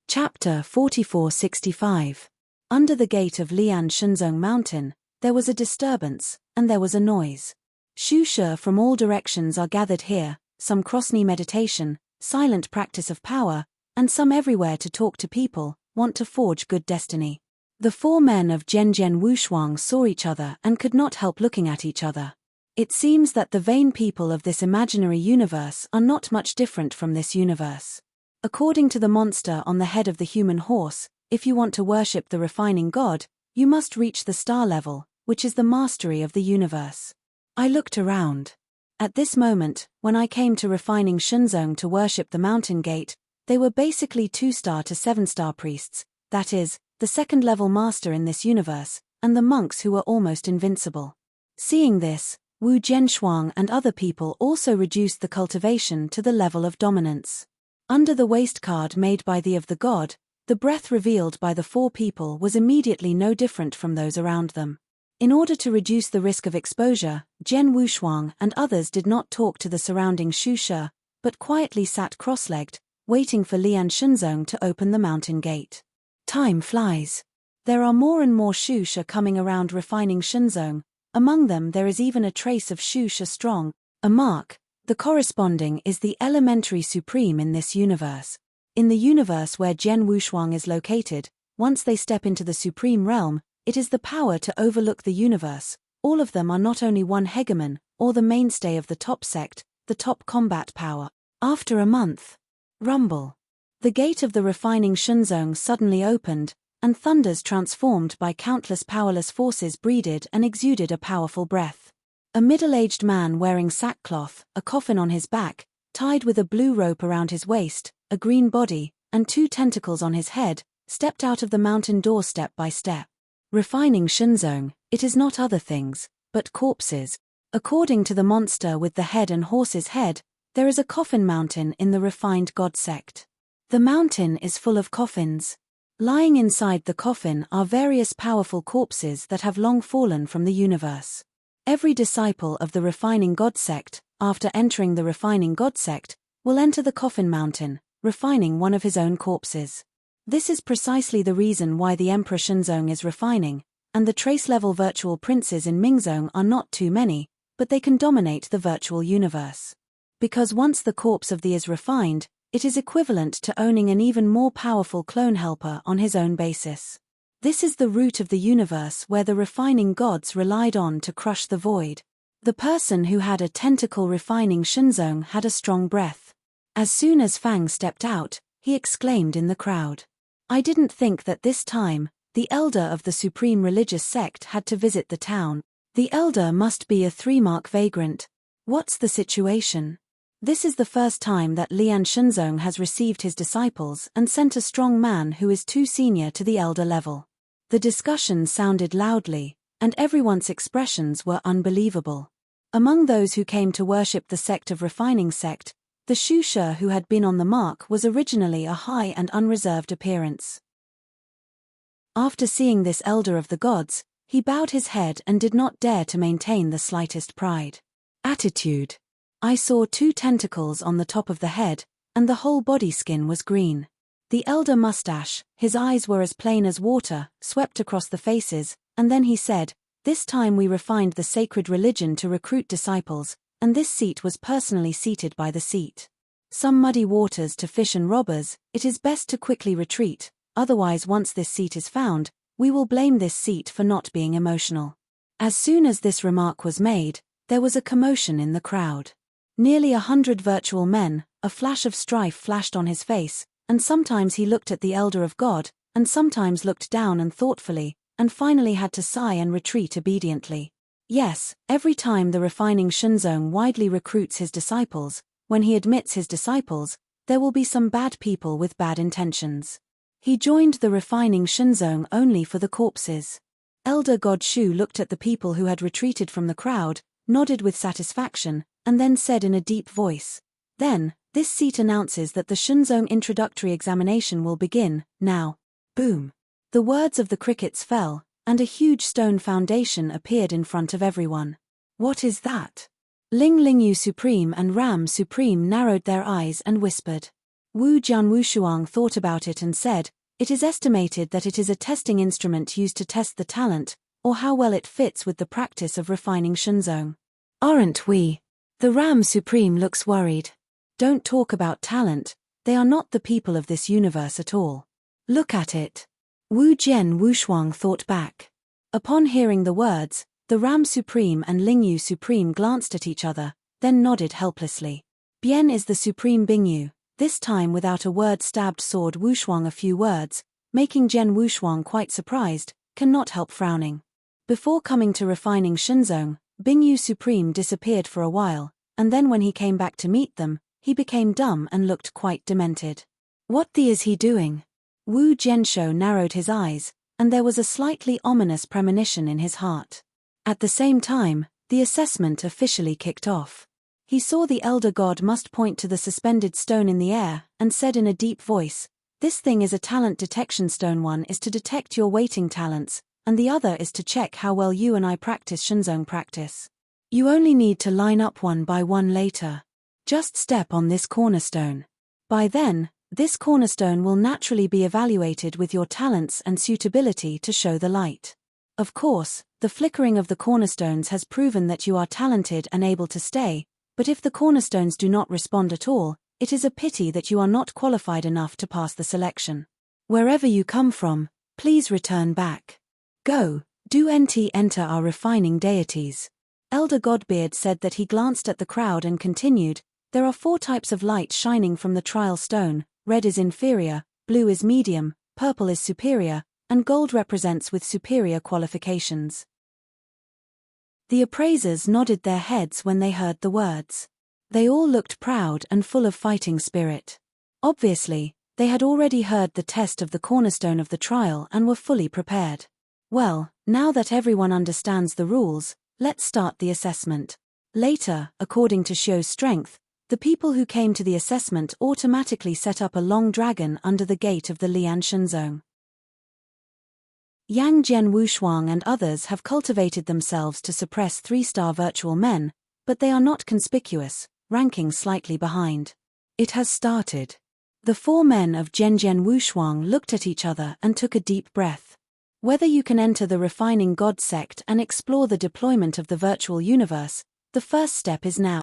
Chapter 4465. Under the gate of Lian Shenzong Mountain, there was a disturbance, and there was a noise. Shu Shi from all directions are gathered here, some cross-knee meditation, silent practice of power, and some everywhere to talk to people, want to forge good destiny. The four men of Jian Wushuang saw each other and could not help looking at each other. It seems that the vain people of this imaginary universe are not much different from this universe. According to the monster on the head of the human horse, if you want to worship the refining god, you must reach the star level, which is the mastery of the universe. I looked around. At this moment, when I came to refining Shenzong to worship the mountain gate, they were basically 2-star to 7-star priests, that is, the second-level master in this universe, and the monks who were almost invincible. Seeing this, Wu Jianshuang and other people also reduced the cultivation to the level of dominance. Under the waist card made by the of the god, the breath revealed by the four people was immediately no different from those around them. In order to reduce the risk of exposure, Jian Wushuang and others did not talk to the surrounding Shu Shi, but quietly sat cross-legged, waiting for Lian Shenzong to open the mountain gate. Time flies. There are more and more Shu Shi coming around refining Shenzong. Among them there is even a trace of Shu Shi strong. A mark, the corresponding is the elementary supreme in this universe. In the universe where Jian Wushuang is located, once they step into the supreme realm, it is the power to overlook the universe. All of them are not only one hegemon, or the mainstay of the top sect, the top combat power. After a month. Rumble. The gate of the refining Shenzong suddenly opened, and thunders transformed by countless powerless forces breathed and exuded a powerful breath. A middle-aged man wearing sackcloth, a coffin on his back, tied with a blue rope around his waist, a green body, and 2 tentacles on his head, stepped out of the mountain door step by step. Refining Shenzong, it is not other things, but corpses. According to the monster with the head and horse's head, there is a coffin mountain in the refined God sect. The mountain is full of coffins. Lying inside the coffin are various powerful corpses that have long fallen from the universe. Every disciple of the refining God sect, after entering the refining God sect, will enter the coffin mountain, refining one of his own corpses. This is precisely the reason why the Emperor Shenzong is refining, and the trace-level virtual princes in Mingzong are not too many, but they can dominate the virtual universe. Because once the corpse of the is refined, it is equivalent to owning an even more powerful clone helper on his own basis. This is the root of the universe where the refining gods relied on to crush the void. The person who had a tentacle refining Shenzong had a strong breath. As soon as Fang stepped out, he exclaimed in the crowd, "I didn't think that this time, the elder of the supreme religious sect had to visit the town. The elder must be a 3-mark vagrant. What's the situation?" This is the first time that Lian Shenzong has received his disciples and sent a strong man who is too senior to the elder level. The discussion sounded loudly, and everyone's expressions were unbelievable. Among those who came to worship the sect of refining sect, the Shusha who had been on the mark was originally a high and unreserved appearance. After seeing this elder of the gods, he bowed his head and did not dare to maintain the slightest pride. Attitude. I saw 2 tentacles on the top of the head, and the whole body skin was green. The elder mustache, his eyes were as plain as water, swept across the faces, and then he said, "This time we refined the sacred religion to recruit disciples, and this seat was personally seated by the seat. Some muddy waters to fish and robbers, it is best to quickly retreat, otherwise once this seat is found, we will blame this seat for not being emotional." As soon as this remark was made, there was a commotion in the crowd. Nearly 100 virtual men, a flash of strife flashed on his face, and sometimes he looked at the elder of God, and sometimes looked down and thoughtfully, and finally had to sigh and retreat obediently. Yes, every time the refining Shenzong widely recruits his disciples, when he admits his disciples, there will be some bad people with bad intentions. He joined the refining Shenzong only for the corpses. Elder God Shu looked at the people who had retreated from the crowd, nodded with satisfaction, and then said in a deep voice, "Then, this seat announces that the Shenzong introductory examination will begin, now." Boom. The words of the crickets fell, and a huge stone foundation appeared in front of everyone. What is that? Ling Lingyu Supreme and Ram Supreme narrowed their eyes and whispered. Wu Jian Wushuang thought about it and said, "It is estimated that it is a testing instrument used to test the talent, or how well it fits with the practice of refining Shenzong. Aren't we?" The Ram Supreme looks worried. "Don't talk about talent, they are not the people of this universe at all. Look at it." Wu Jian Wushuang thought back. Upon hearing the words, the Ram Supreme and Lingyu Supreme glanced at each other, then nodded helplessly. Bian is the Supreme Bingyu, this time without a word stabbed sword Wushuang a few words, making Jian Wushuang quite surprised, cannot help frowning. Before coming to refining Shenzong, Bingyu Supreme disappeared for a while, and then when he came back to meet them, he became dumb and looked quite demented. What the is he doing? Wu Jianshou narrowed his eyes, and there was a slightly ominous premonition in his heart. At the same time, the assessment officially kicked off. He saw the elder god must point to the suspended stone in the air, and said in a deep voice, "This thing is a talent detection stone. One is to detect your waiting talents, and the other is to check how well you and I practice Shenzong practice. You only need to line up one by one later. Just step on this cornerstone. By then, this cornerstone will naturally be evaluated with your talents and suitability to show the light. Of course, the flickering of the cornerstones has proven that you are talented and able to stay, but if the cornerstones do not respond at all, it is a pity that you are not qualified enough to pass the selection. Wherever you come from, please return back. Go, do enter our refining deities." Elder Godbeard said that he glanced at the crowd and continued, "There are 4 types of light shining from the trial stone, red is inferior, blue is medium, purple is superior, and gold represents with superior qualifications." The appraisers nodded their heads when they heard the words. They all looked proud and full of fighting spirit. Obviously, they had already heard the test of the cornerstone of the trial and were fully prepared. Well, now that everyone understands the rules, Let's start the assessment. Later, according to Xiu's strength, the people who came to the assessment automatically set up a long dragon under the gate of the Lian Shenzong. Yang Jian Wushuang and others have cultivated themselves to suppress 3-star virtual men, but they are not conspicuous, ranking slightly behind. It has started. The 4 men of Zhenjian Wushuang looked at each other and took a deep breath. Whether you can enter the refining God sect and explore the deployment of the virtual universe, the first step is now.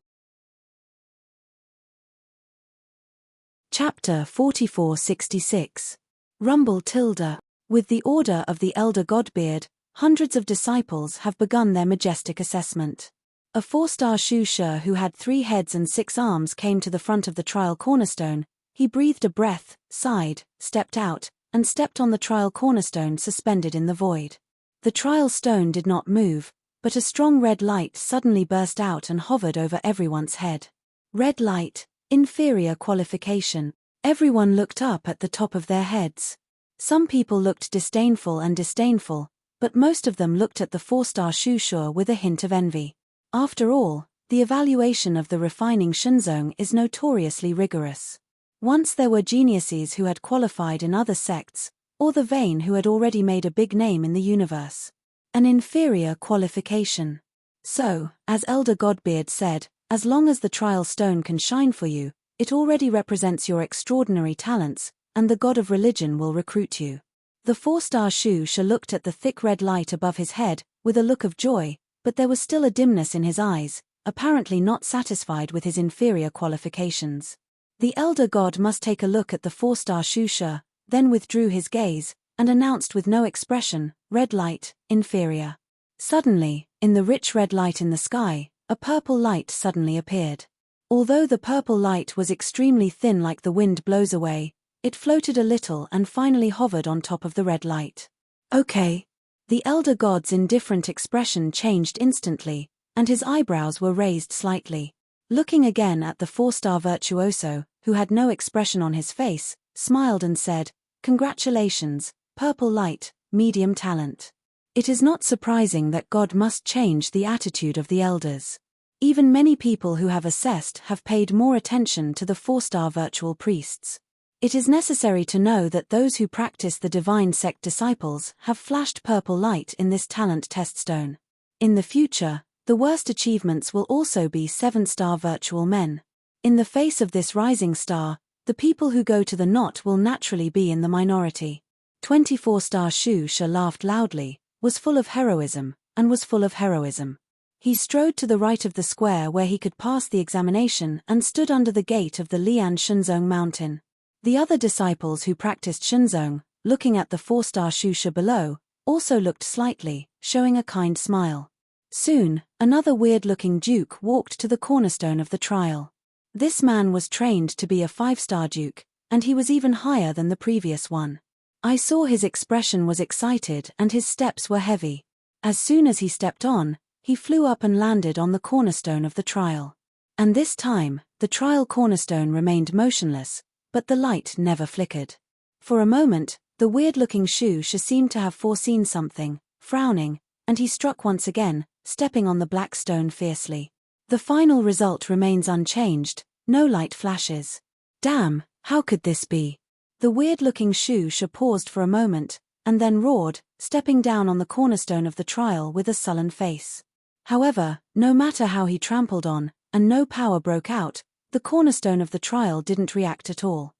Chapter 4466. Rumble tilde. With the order of the Elder Godbeard, hundreds of disciples have begun their majestic assessment. A 4-star Shu Shi who had 3 heads and 6 arms came to the front of the trial cornerstone. He breathed a breath, sighed, stepped out, and stepped on the trial cornerstone suspended in the void. The trial stone did not move, but a strong red light suddenly burst out and hovered over everyone's head. Red light, inferior qualification. Everyone looked up at the top of their heads. Some people looked disdainful, but most of them looked at the 4-star Shu Shi with a hint of envy. After all, the evaluation of the refining Shenzong is notoriously rigorous. Once there were geniuses who had qualified in other sects, or the vain who had already made a big name in the universe. An inferior qualification. So, as Elder Godbeard said, as long as the trial stone can shine for you, it already represents your extraordinary talents, and the god of religion will recruit you. The 4-star Shu Shi looked at the thick red light above his head, with a look of joy, but there was still a dimness in his eyes, apparently not satisfied with his inferior qualifications. The elder god must take a look at the 4-star Shu Shi, then withdrew his gaze, and announced with no expression, "Red light, inferior." Suddenly, in the rich red light in the sky, a purple light suddenly appeared. Although the purple light was extremely thin like the wind blows away, it floated a little and finally hovered on top of the red light. Okay. The elder god's indifferent expression changed instantly, and his eyebrows were raised slightly. Looking again at the 4-star virtuoso, who had no expression on his face, smiled and said, "Congratulations, purple light, medium talent." It is not surprising that God must change the attitude of the elders. Even many people who have assessed have paid more attention to the 4-star virtual priests. It is necessary to know that those who practice the divine sect disciples have flashed purple light in this talent test stone. In the future, the worst achievements will also be 7-star virtual men. In the face of this rising star, the people who go to the knot will naturally be in the minority. 24-star Shu Shi laughed loudly, was full of heroism, and was full of heroism. He strode to the right of the square where he could pass the examination and stood under the gate of the Lian Shenzong mountain. The other disciples who practiced Shenzong, looking at the 4-star Shu Shi below, also looked slightly, showing a kind smile. Soon, another weird-looking duke walked to the cornerstone of the trial. This man was trained to be a 5-star duke, and he was even higher than the previous one. I saw his expression was excited and his steps were heavy. As soon as he stepped on, he flew up and landed on the cornerstone of the trial. And this time, the trial cornerstone remained motionless, but the light never flickered. For a moment, the weird-looking Shu Shi seemed to have foreseen something, frowning, and he struck once again, stepping on the black stone fiercely. The final result remains unchanged, no light flashes. Damn, how could this be? The weird-looking Shu Shi paused for a moment, and then roared, stepping down on the cornerstone of the trial with a sullen face. However, no matter how he trampled on, and no power broke out, the cornerstone of the trial didn't react at all.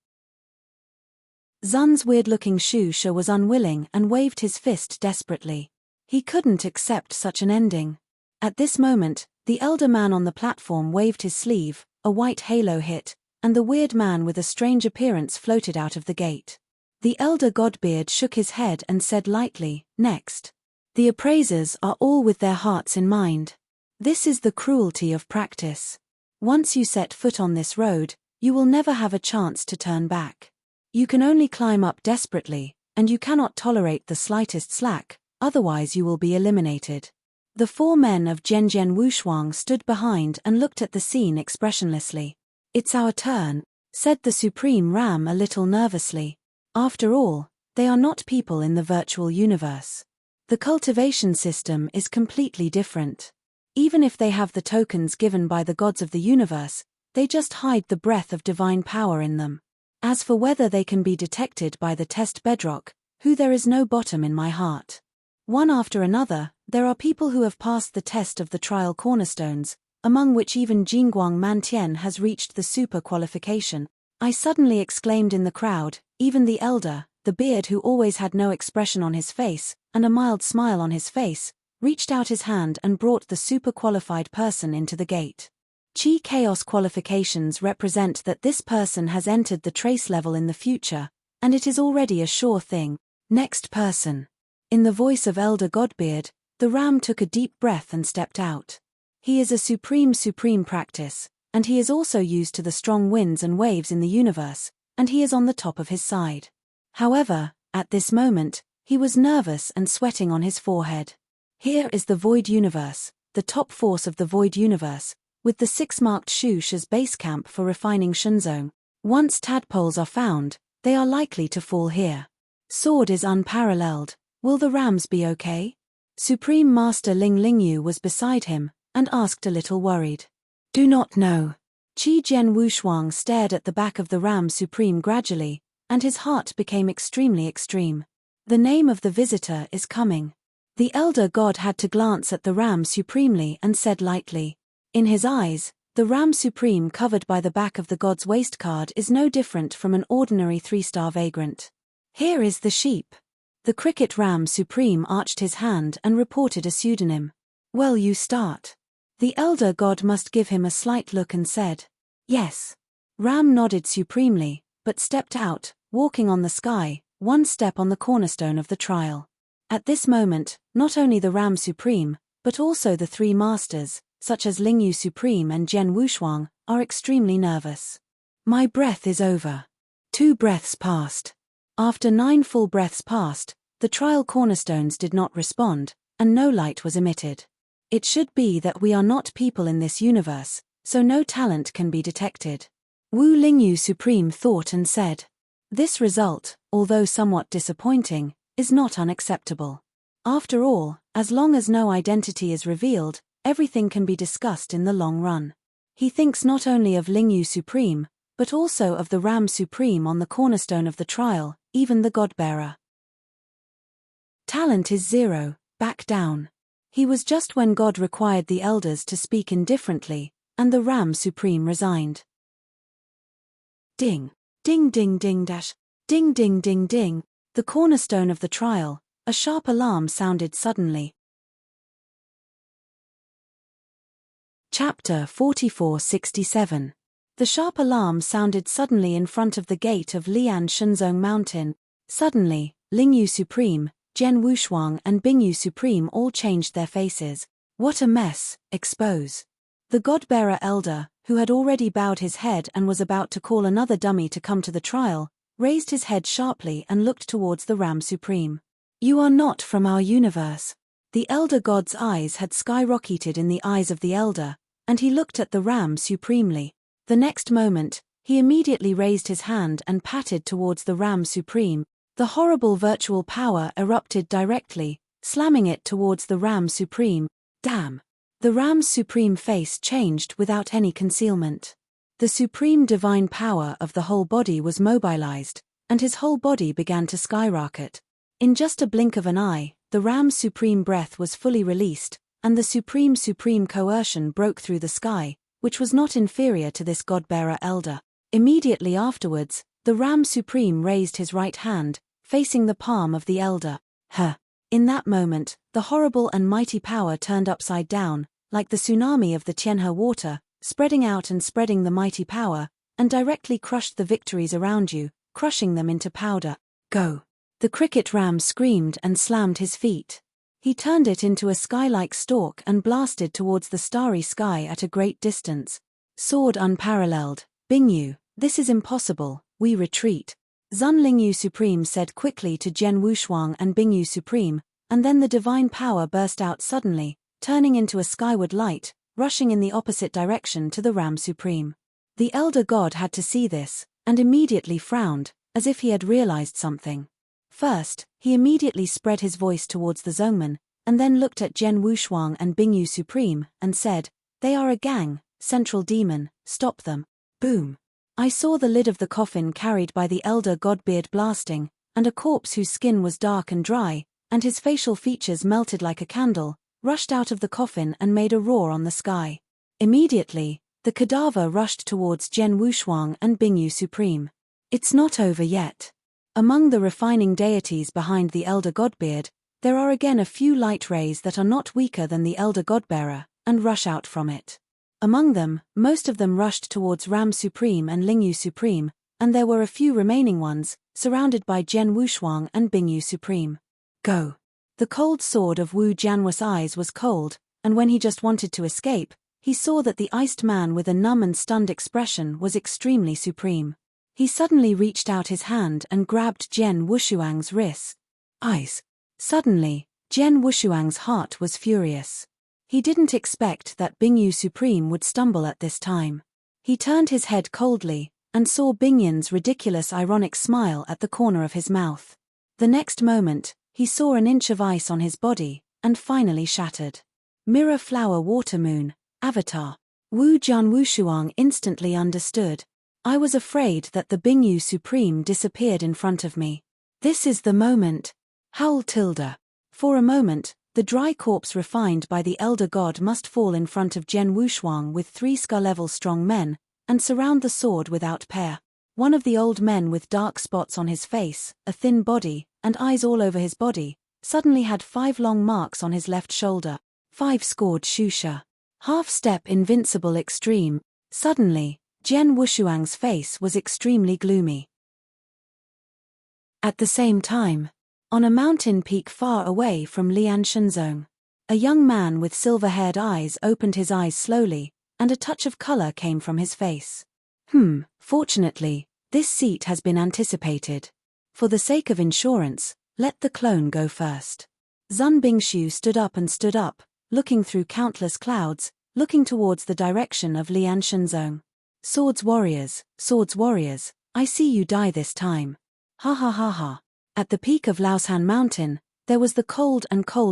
Zun's weird-looking Shu Shi was unwilling and waved his fist desperately. He couldn't accept such an ending. At this moment, the elder man on the platform waved his sleeve, a white halo hit, and the weird man with a strange appearance floated out of the gate. The elder Godbeard shook his head and said lightly, "Next." The appraisers are all with their hearts in mind. This is the cruelty of practice. Once you set foot on this road, you will never have a chance to turn back. You can only climb up desperately, and you cannot tolerate the slightest slack, otherwise you will be eliminated. The 4 men of Zhenjian Wushuang stood behind and looked at the scene expressionlessly. "It's our turn," said the Supreme Ram a little nervously. After all, they are not people in the virtual universe. The cultivation system is completely different. Even if they have the tokens given by the gods of the universe, they just hide the breath of divine power in them. As for whether they can be detected by the test bedrock, there is no bottom in my heart. One after another, there are people who have passed the test of the trial cornerstones, among which even Jingguang Mantian has reached the super qualification. I suddenly exclaimed in the crowd. Even the elder, the beard who always had no expression on his face, and a mild smile on his face, reached out his hand and brought the super qualified person into the gate. Chi Chaos qualifications represent that this person has entered the trace level in the future, and it is already a sure thing. Next person. In the voice of Elder Godbeard, the ram took a deep breath and stepped out. He is a supreme practice, and he is also used to the strong winds and waves in the universe, and he is on the top of his side. However, at this moment, he was nervous and sweating on his forehead. Here is the Void Universe, the top force of the Void Universe, with the 6 marked Shush as base camp for refining Shunzong. Once tadpoles are found, they are likely to fall here. Sword is unparalleled. Will the rams be okay? Supreme Master Ling Lingyu was beside him, and asked a little worried. Do not know. Qi Jian Wushuang stared at the back of the Ram Supreme gradually, and his heart became extremely extreme. The name of the visitor is coming. The elder god had to glance at the Ram supremely and said lightly. In his eyes, the Ram Supreme covered by the back of the god's waist card is no different from an ordinary 3-star vagrant. Here is the sheep. The cricket Ram Supreme arched his hand and reported a pseudonym. Well, you start. The elder god must give him a slight look and said, yes. Ram nodded supremely, but stepped out, walking on the sky, 1 step on the cornerstone of the trial. At this moment, not only the Ram Supreme, but also the 3 masters, such as Lingyu Supreme and Jian Wushuang, are extremely nervous. My breath is over. 2 breaths passed. After 9 full breaths passed, the trial cornerstones did not respond, and no light was emitted. It should be that we are not people in this universe, so no talent can be detected. Wu Lingyu Supreme thought and said. This result, although somewhat disappointing, is not unacceptable. After all, as long as no identity is revealed, everything can be discussed in the long run. He thinks not only of Lingyu Supreme, but also of the Ram Supreme on the cornerstone of the trial, even the Godbearer. Talent is 0, back down. He was just when God required the elders to speak indifferently, and the Ram Supreme resigned. Ding. Ding ding ding dash. Ding ding ding ding. The cornerstone of the trial, a sharp alarm sounded suddenly. Chapter 4467. The sharp alarm sounded suddenly in front of the gate of Lian Shenzong Mountain. Suddenly, Lingyu Supreme, Jian Wushuang and Bingyu Supreme all changed their faces. What a mess, expose. The Godbearer elder, who had already bowed his head and was about to call another dummy to come to the trial, raised his head sharply and looked towards the Ram Supreme. You are not from our universe. The elder god's eyes had skyrocketed in the eyes of the elder, and he looked at the Ram supremely. The next moment, he immediately raised his hand and patted towards the Ram Supreme. The horrible virtual power erupted directly, slamming it towards the Ram Supreme. Damn! The Ram's supreme face changed without any concealment. The supreme divine power of the whole body was mobilized, and his whole body began to skyrocket. In just a blink of an eye, the Ram's supreme breath was fully released, and the supreme coercion broke through the sky, which was not inferior to this Godbearer elder. Immediately afterwards, the Ram Supreme raised his right hand, facing the palm of the elder. In that moment, the horrible and mighty power turned upside down, like the tsunami of the Tianhe water, spreading out and spreading the mighty power, and directly crushed the victories around you, crushing them into powder. Go! The cricket ram screamed and slammed his feet. He turned it into a sky-like stalk and blasted towards the starry sky at a great distance. Sword unparalleled. Bingyu, this is impossible, we retreat. Zun Lingyu Supreme said quickly to Jian Wushuang and Bingyu Supreme, and then the divine power burst out suddenly, turning into a skyward light, rushing in the opposite direction to the Ram Supreme. The elder god had to see this, and immediately frowned, as if he had realized something. First, he immediately spread his voice towards the Zongman, and then looked at Zhen Wushuang and Bingyu Supreme, and said, "They are a gang, central demon, stop them." Boom. I saw the lid of the coffin carried by the elder Godbeard blasting, and a corpse whose skin was dark and dry, and his facial features melted like a candle, rushed out of the coffin and made a roar on the sky. Immediately, the cadaver rushed towards Zhen Wushuang and Bingyu Supreme. It's not over yet. Among the refining deities behind the elder Godbeard, there are again a few light rays that are not weaker than the elder Godbearer, and rush out from it. Among them, most of them rushed towards Ram Supreme and Lingyu Supreme, and there were a few remaining ones, surrounded by Zhen Wushuang and Bingyu Supreme. Go. The cold sword of Wu Jianhua's eyes was cold, and when he just wanted to escape, he saw that the iced man with a numb and stunned expression was extremely supreme. He suddenly reached out his hand and grabbed Zhen Wushuang's wrist. Eyes. Suddenly, Zhen Wushuang's heart was furious. He didn't expect that Bingyu Supreme would stumble at this time. He turned his head coldly, and saw Bingyun's ridiculous ironic smile at the corner of his mouth. The next moment, he saw an inch of ice on his body, and finally shattered. Mirror flower water moon, avatar. Wu Jian Wushuang instantly understood. I was afraid that the Bingyu Supreme disappeared in front of me. This is the moment. Howl tilde. For a moment, the dry corpse refined by the elder god must fall in front of Zhen Wushuang with 3 scar-level strong men, and surround the sword without pair. One of the old men with dark spots on his face, a thin body, and eyes all over his body, suddenly had 5 long marks on his left shoulder. 5 scored shusha. Half-step invincible extreme. Suddenly, Zhen Wushuang's face was extremely gloomy. At the same time, on a mountain peak far away from Lianshanzong, a young man with silver-haired eyes opened his eyes slowly, and a touch of color came from his face. Fortunately, this seat has been anticipated. For the sake of insurance, let the clone go first. Zun Bingshu stood up, looking through countless clouds, looking towards the direction of Lianshanzong. Swords warriors, I see you die this time. Ha ha ha ha. At the peak of Laoshan Mountain, there was the cold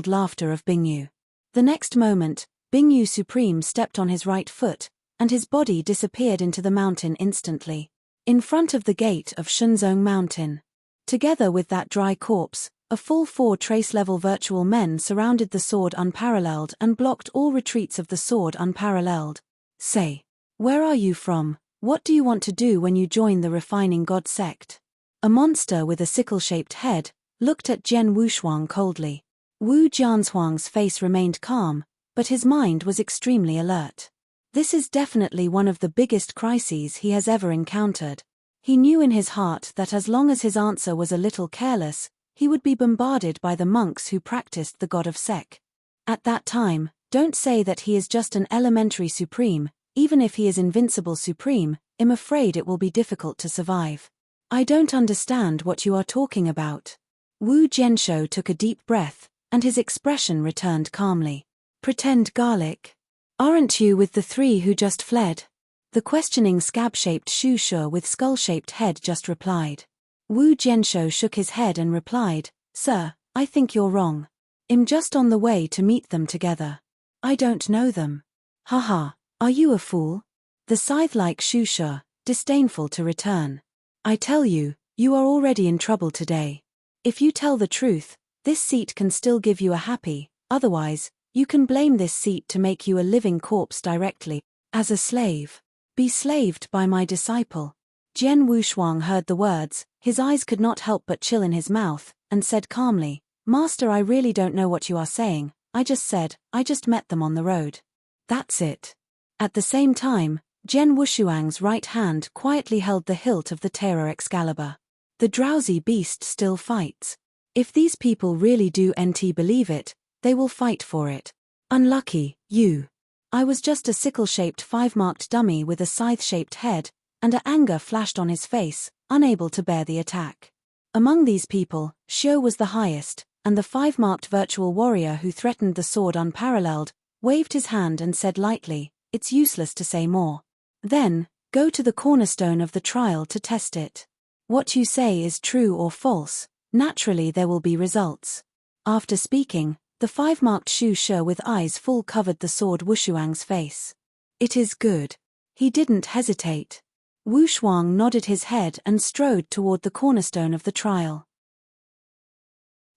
laughter of Bingyu. The next moment, Bingyu Supreme stepped on his right foot, and his body disappeared into the mountain instantly. In front of the gate of Shenzong Mountain. Together with that dry corpse, a full 4 trace-level virtual men surrounded the sword unparalleled and blocked all retreats of the sword unparalleled. Say, where are you from? What do you want to do when you join the refining god sect? A monster with a sickle-shaped head looked at Zhen Wushuang coldly. Wu Jianhuang's face remained calm, but his mind was extremely alert. This is definitely one of the biggest crises he has ever encountered. He knew in his heart that as long as his answer was a little careless, he would be bombarded by the monks who practiced the god of Sek. At that time, don't say that he is just an elementary supreme, even if he is invincible supreme, I'm afraid it will be difficult to survive. I don't understand what you are talking about. Wu Jianshou took a deep breath, and his expression returned calmly. Pretend garlic. Aren't you with the 3 who just fled? The questioning scab-shaped shusha with skull-shaped head just replied. Wu Jianshou shook his head and replied, Sir, I think you're wrong. I'm just on the way to meet them together. I don't know them. Haha, are you a fool? The scythe-like shusha, disdainful to return. I tell you, you are already in trouble today. If you tell the truth, this seat can still give you a happy, otherwise, you can blame this seat to make you a living corpse directly. As a slave. Be slaved by my disciple. Zhen Wushuang heard the words, his eyes could not help but chill in his mouth, and said calmly, Master, I really don't know what you are saying. I just met them on the road. That's it. At the same time, Zhen Wushuang's right hand quietly held the hilt of the Terror Excalibur. The drowsy beast still fights. If these people really do believe it, they will fight for it. Unlucky, you. I was just a sickle-shaped 5-marked dummy with a scythe-shaped head, and anger flashed on his face, unable to bear the attack. Among these people, Xiu was the highest, and the 5-marked virtual warrior who threatened the sword unparalleled, waved his hand and said lightly, It's useless to say more. Then, go to the cornerstone of the trial to test it. What you say is true or false, naturally there will be results. After speaking, The five-marked Shu She with eyes full covered the sword Wushuang's face. It is good. He didn't hesitate. Wu Shuang nodded his head and strode toward the cornerstone of the trial.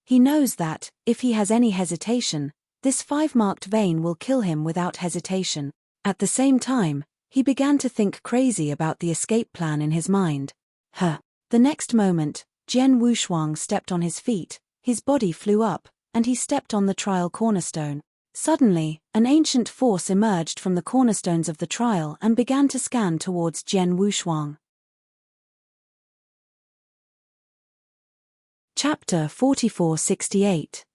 He knows that, if he has any hesitation, this five-marked vein will kill him without hesitation. At the same time, he began to think crazy about the escape plan in his mind. The next moment, Jian Wushuang stepped on his feet, his body flew up, and he stepped on the trial cornerstone. Suddenly, an ancient force emerged from the cornerstones of the trial and began to scan towards Jian Wushuang. Chapter 4468.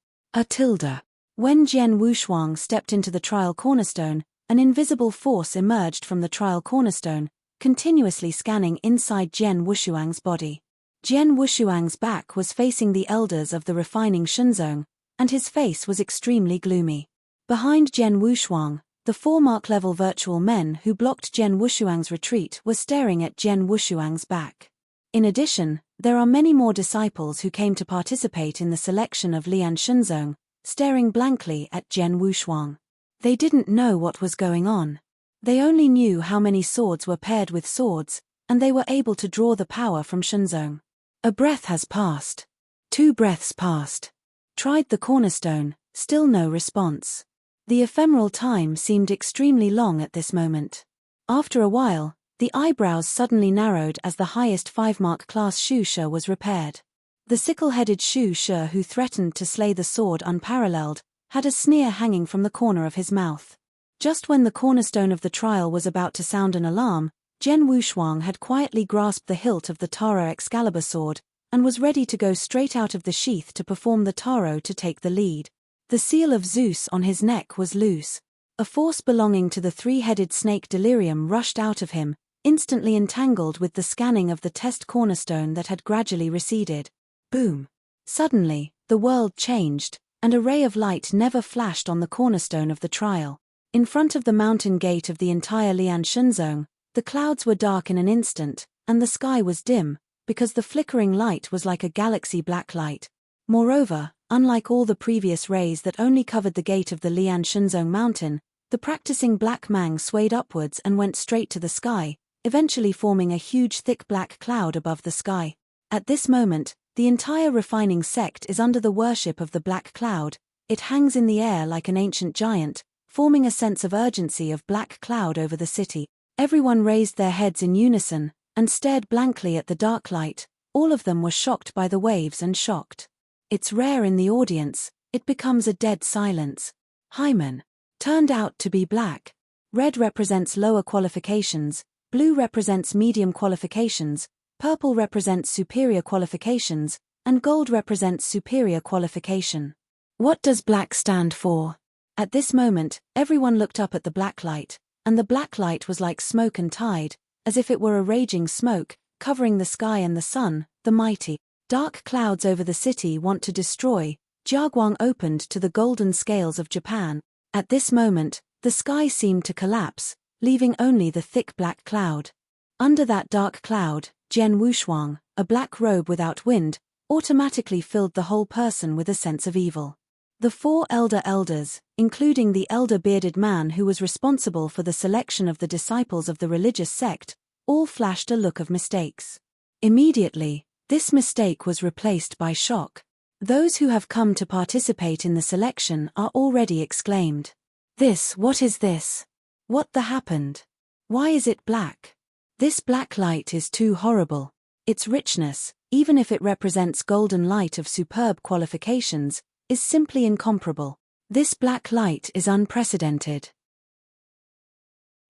When Jian Wushuang stepped into the trial cornerstone, an invisible force emerged from the trial cornerstone, continuously scanning inside Jian Wushuang's body. Jian Wushuang's back was facing the elders of the refining Shenzong, and his face was extremely gloomy. Behind Jian Wushuang, the four mark-level virtual men who blocked Jian Wushuang's retreat were staring at Jian Wushuang's back. In addition, there are many more disciples who came to participate in the selection of Lian Shenzong, staring blankly at Jian Wushuang. They didn't know what was going on. They only knew how many swords were paired with swords, and they were able to draw the power from Shenzong. A breath has passed. 2 breaths passed. Tried the cornerstone, still no response. The ephemeral time seemed extremely long at this moment. After a while, the eyebrows suddenly narrowed as the highest 5-mark class Shu She was repaired. The sickle-headed Shu She who threatened to slay the sword unparalleled, had a sneer hanging from the corner of his mouth. Just when the cornerstone of the trial was about to sound an alarm, Jian Wushuang had quietly grasped the hilt of the Taro Excalibur sword, and was ready to go straight out of the sheath to perform the Taro to take the lead. The seal of Zeus on his neck was loose. A force belonging to the three-headed snake delirium rushed out of him, instantly entangled with the scanning of the test cornerstone that had gradually receded. Boom! Suddenly, the world changed, and a ray of light never flashed on the cornerstone of the trial. In front of the mountain gate of the entire Lian Shenzong, the clouds were dark in an instant, and the sky was dim, because the flickering light was like a galaxy black light. Moreover, unlike all the previous rays that only covered the gate of the Lian Shenzong mountain, the practicing black mang swayed upwards and went straight to the sky, eventually forming a huge thick black cloud above the sky. At this moment, the entire refining sect is under the worship of the black cloud. It hangs in the air like an ancient giant, forming a sense of urgency of black cloud over the city. Everyone raised their heads in unison, and stared blankly at the dark light. All of them were shocked by the waves and shocked. It's rare in the audience, it becomes a dead silence. Hymen. Turned out to be black. Red represents lower qualifications, blue represents medium qualifications, purple represents superior qualifications, and gold represents superior qualification. What does black stand for? At this moment, everyone looked up at the black light, and the black light was like smoke and tide, as if it were a raging smoke, covering the sky and the sun. The mighty, dark clouds over the city want to destroy. Jiaguang opened to the golden scales of Japan. At this moment, the sky seemed to collapse, leaving only the thick black cloud. Under that dark cloud, Jian Wushuang, a black robe without wind, automatically filled the whole person with a sense of evil. The 4 elders, including the elder bearded man who was responsible for the selection of the disciples of the religious sect, all flashed a look of mistakes. Immediately, this mistake was replaced by shock. Those who have come to participate in the selection are already exclaimed. What is this? What the happened? Why is it black? This black light is too horrible. Its richness, even if it represents golden light of superb qualifications, is simply incomparable. This black light is unprecedented.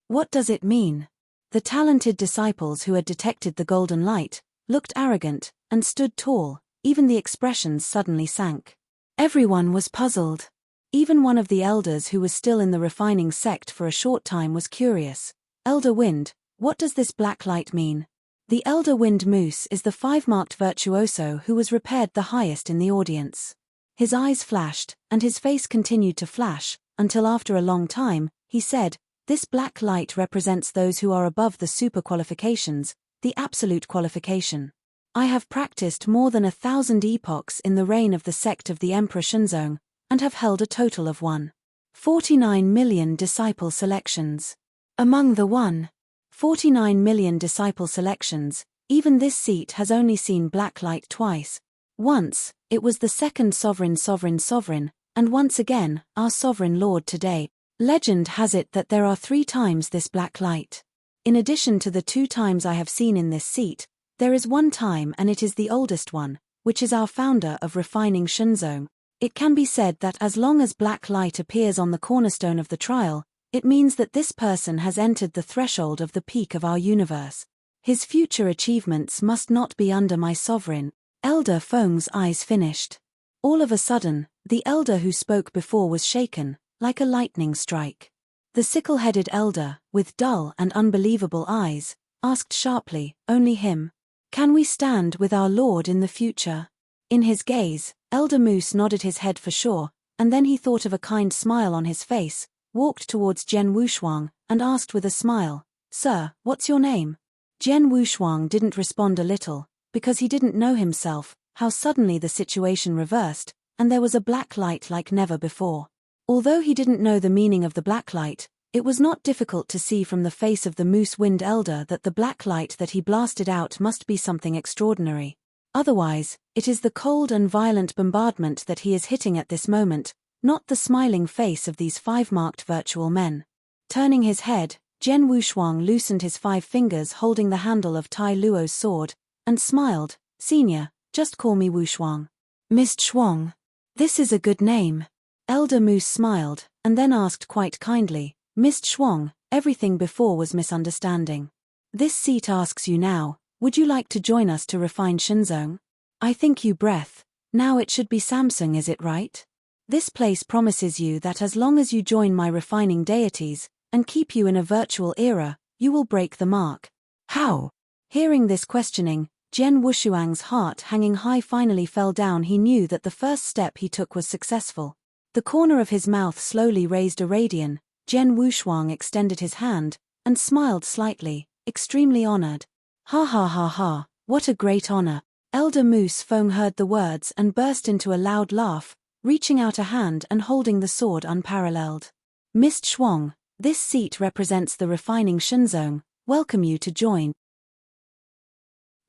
What does it mean? The talented disciples who had detected the golden light looked arrogant and stood tall. Even the expressions suddenly sank. Everyone was puzzled. Even one of the elders who was still in the refining sect for a short time was curious. Elder Wind, what does this black light mean? The Elder Wind Moose is the 5-marked virtuoso who was repaired the highest in the audience. His eyes flashed, and his face continued to flash, until after a long time, he said, "This black light represents those who are above the super qualifications, the absolute qualification. I have practiced more than 1,000 epochs in the reign of the sect of the Emperor Shenzong, and have held a total of 1.49 million disciple selections. Among the 1.49 million disciple selections, even this seat has only seen black light twice. Once, it was the second sovereign, and once again, our sovereign lord today. Legend has it that there are 3 times this black light. In addition to the 2 times I have seen in this seat, there is 1 time, and it is the oldest one, which is our founder of refining Shenzong. It can be said that as long as black light appears on the cornerstone of the trial, it means that this person has entered the threshold of the peak of our universe. His future achievements must not be under my sovereign. Elder Feng's eyes finished. All of a sudden, the elder who spoke before was shaken, like a lightning strike. The sickle-headed elder, with dull and unbelievable eyes, asked sharply, only him? Can we stand with our lord in the future? In his gaze, Elder Moose nodded his head for sure, and then he thought of a kind smile on his face, walked towards Jian Wushuang, and asked with a smile, Sir, what's your name? Jian Wushuang didn't respond a little, because he didn't know himself, how suddenly the situation reversed, and there was a black light like never before. Although he didn't know the meaning of the black light, it was not difficult to see from the face of the Moose Wind Elder that the black light that he blasted out must be something extraordinary. Otherwise, it is the cold and violent bombardment that he is hitting at this moment, not the smiling face of these 5 marked virtual men. Turning his head, Jian Wushuang loosened his 5 fingers holding the handle of Tai Luo's sword, and smiled, Senior, just call me Wushuang. Mist Shuang. This is a good name. Elder Moose smiled, and then asked quite kindly, Mist Shuang, everything before was misunderstanding. This seat asks you now, would you like to join us to refine Shenzong? I think you breath. Now it should be Samsung, is it right? This place promises you that as long as you join my refining deities, and keep you in a virtual era, you will break the mark. How? Hearing this questioning, Jian Wushuang's heart hanging high finally fell down. He knew that the first step he took was successful. The corner of his mouth slowly raised a radian. Jian Wushuang extended his hand, and smiled slightly, extremely honored. Ha ha ha ha, what a great honor. Elder Moose Feng heard the words and burst into a loud laugh, reaching out a hand and holding the sword unparalleled. Mist Shuang, this seat represents the refining Shenzong, welcome you to join.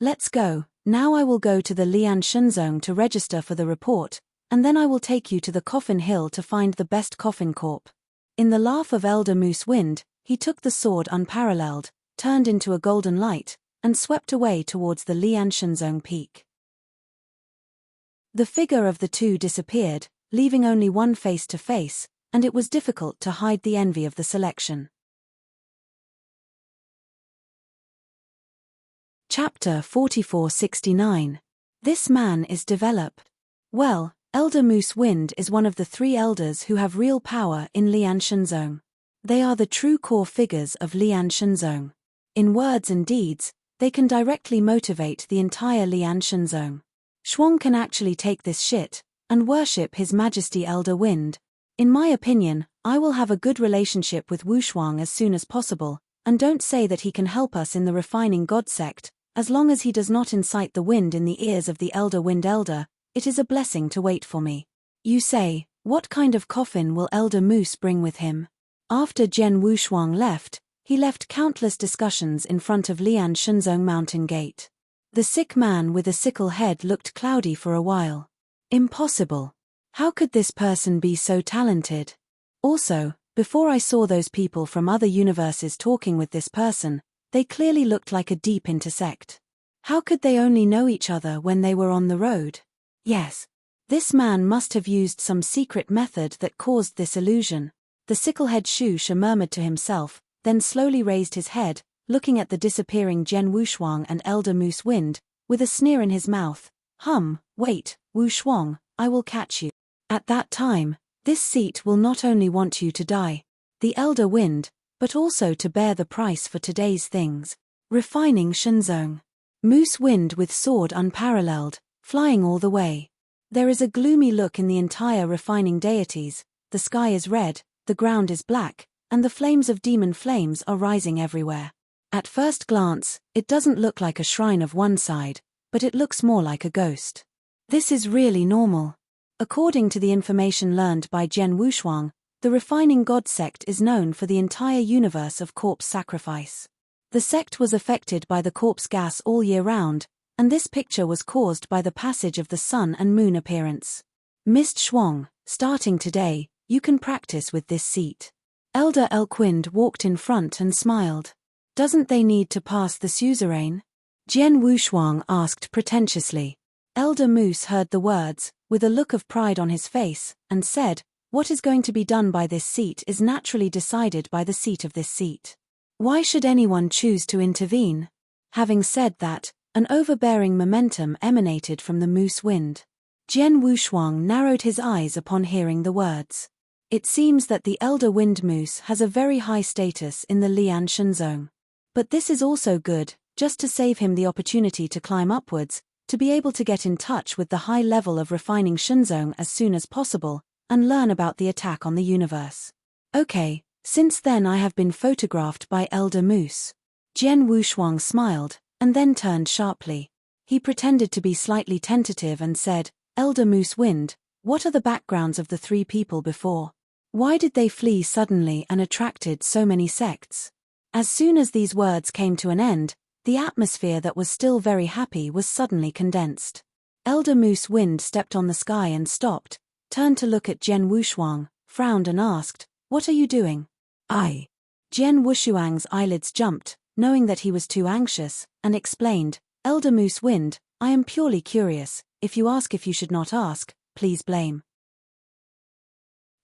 Let's go. Now I will go to the Lian Shenzong to register for the report, and then I will take you to the Coffin Hill to find the best coffin corp. In the laugh of Elder Moose Wind, he took the sword unparalleled, turned into a golden light, and swept away towards the Lian Shenzong peak. The figure of the 2 disappeared, leaving only one face to face, and it was difficult to hide the envy of the selection. Chapter 4469. This man is developed. Well, Elder Moose Wind is one of the 3 elders who have real power in Lian Shenzong. They are the true core figures of Lian Shenzong. In words and deeds, they can directly motivate the entire Lian Shenzong. Shuang can actually take this shit, and worship His Majesty Elder Wind. In my opinion, I will have a good relationship with Wushuang as soon as possible, and don't say that he can help us in the refining God sect, as long as he does not incite the wind in the ears of the Elder Wind Elder, it is a blessing to wait for me. You say, what kind of coffin will Elder Moose bring with him? After Jian Wushuang left, he left countless discussions in front of Lian Shenzong Mountain Gate. The sick man with a sickle head looked cloudy for a while. Impossible. How could this person be so talented? Also, before I saw those people from other universes talking with this person, they clearly looked like a deep intersect. How could they only know each other when they were on the road? Yes. This man must have used some secret method that caused this illusion. The sicklehead Shusha murmured to himself, then slowly raised his head, looking at the disappearing Jian Wushuang and Elder Moose Wind, with a sneer in his mouth. Wait, Wushuang, I will catch you. At that time, this seat will not only want you to die, the Elder Wind, but also to bear the price for today's things. Refining Shenzong. Moose Wind with sword unparalleled, flying all the way. There is a gloomy look in the entire refining deities, the sky is red, the ground is black, and the flames of demon flames are rising everywhere. At first glance, it doesn't look like a shrine of one side, but it looks more like a ghost. This is really normal. According to the information learned by Jian Wushuang, the refining god sect is known for the entire universe of corpse sacrifice. The sect was affected by the corpse gas all year round, and this picture was caused by the passage of the sun and moon appearance. Mist Shuang, starting today, you can practice with this seat. Elder Elquind walked in front and smiled. Doesn't they need to pass the suzerain? Jian Wushuang asked pretentiously. Elder Moose heard the words, with a look of pride on his face, and said, what is going to be done by this seat is naturally decided by the seat of this seat. Why should anyone choose to intervene? Having said that, an overbearing momentum emanated from the moose wind. Jian Wushuang narrowed his eyes upon hearing the words. It seems that the elder wind moose has a very high status in the Lian Shenzong. But this is also good, just to save him the opportunity to climb upwards, to be able to get in touch with the high level of refining Shenzong as soon as possible, and learn about the attack on the universe. Okay, since then I have been photographed by Elder Moose. Jian Wushuang smiled, and then turned sharply. He pretended to be slightly tentative and said, Elder Moose Wind, what are the backgrounds of the three people before? Why did they flee suddenly and attracted so many sects? As soon as these words came to an end, the atmosphere that was still very happy was suddenly condensed. Elder Moose Wind stepped on the sky and stopped, turned to look at Jian Wushuang, frowned and asked, what are you doing? I. Jian Wushuang's eyelids jumped, knowing that he was too anxious, and explained, Elder Moose Wind, I am purely curious, if you ask if you should not ask, please blame.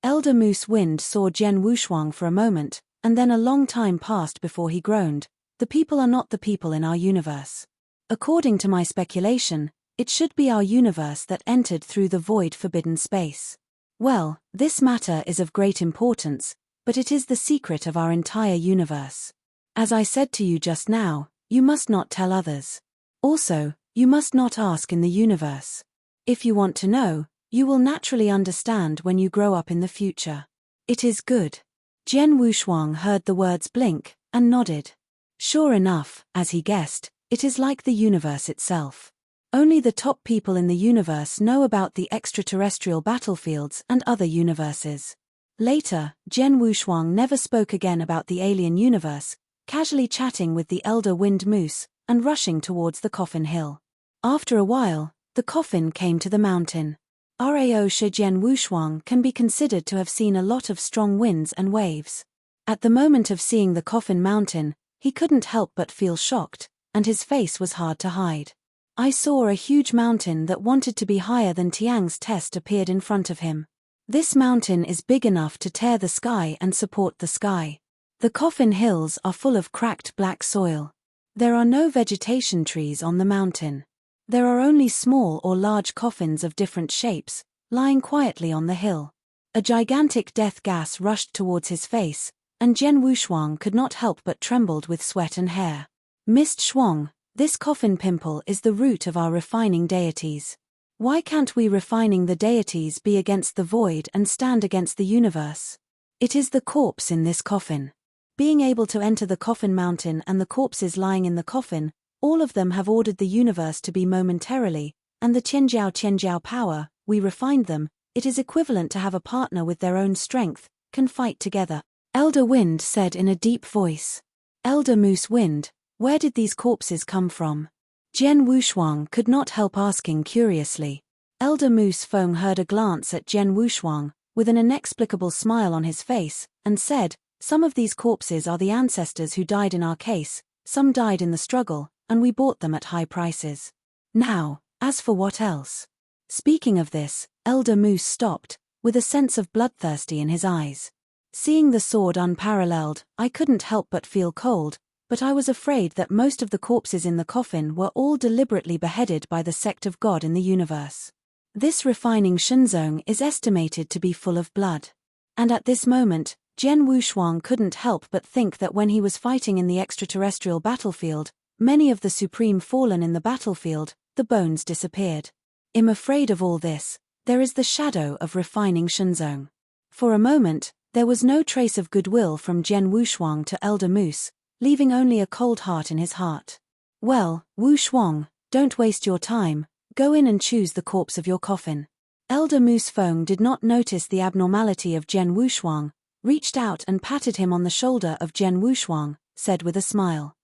Elder Moose Wind saw Jian Wushuang for a moment, and then a long time passed before he groaned, the people are not the people in our universe. According to my speculation, it should be our universe that entered through the void forbidden space. Well, this matter is of great importance, but it is the secret of our entire universe. As I said to you just now, you must not tell others. Also, you must not ask in the universe. If you want to know, you will naturally understand when you grow up in the future. It is good. Jian Wushuang heard the words blink, and nodded. Sure enough, as he guessed, it is like the universe itself. Only the top people in the universe know about the extraterrestrial battlefields and other universes. Later, Jian Wushuang never spoke again about the alien universe, casually chatting with the elder wind moose, and rushing towards the coffin hill. After a while, the coffin came to the mountain. Rao Shi Jian Wushuang can be considered to have seen a lot of strong winds and waves. At the moment of seeing the coffin mountain, he couldn't help but feel shocked, and his face was hard to hide. I saw a huge mountain that wanted to be higher than Tiang's test appeared in front of him. This mountain is big enough to tear the sky and support the sky. The coffin hills are full of cracked black soil. There are no vegetation trees on the mountain. There are only small or large coffins of different shapes, lying quietly on the hill. A gigantic death gas rushed towards his face, and Jian Wushuang could not help but trembled with sweat and hair. Mist Shuang, this coffin pimple is the root of our refining deities. Why can't we refining the deities be against the void and stand against the universe? It is the corpse in this coffin. Being able to enter the coffin mountain and the corpses lying in the coffin, all of them have ordered the universe to be momentarily, and the Qianjiao power, we refined them, it is equivalent to have a partner with their own strength, can fight together. Elder Wind said in a deep voice. Elder Moose Wind, where did these corpses come from? Jian Wushuang could not help asking curiously. Elder Moose Feng heard a glance at Jian Wushuang, with an inexplicable smile on his face, and said, some of these corpses are the ancestors who died in our case, some died in the struggle, and we bought them at high prices. Now, as for what else? Speaking of this, Elder Moose stopped, with a sense of bloodthirsty in his eyes. Seeing the sword unparalleled, I couldn't help but feel cold, but I was afraid that most of the corpses in the coffin were all deliberately beheaded by the sect of God in the universe. This refining Shenzong is estimated to be full of blood. And at this moment, Jian Wushuang couldn't help but think that when he was fighting in the extraterrestrial battlefield, many of the supreme fallen in the battlefield, the bones disappeared. I'm afraid of all this, there is the shadow of refining Shenzong. For a moment, there was no trace of goodwill from Jian Wushuang to Elder Moose, leaving only a cold heart in his heart. Well, Wushuang, don't waste your time, go in and choose the corpse of your coffin. Elder Moose Feng did not notice the abnormality of Jian Wushuang, reached out and patted him on the shoulder of Jian Wushuang, said with a smile.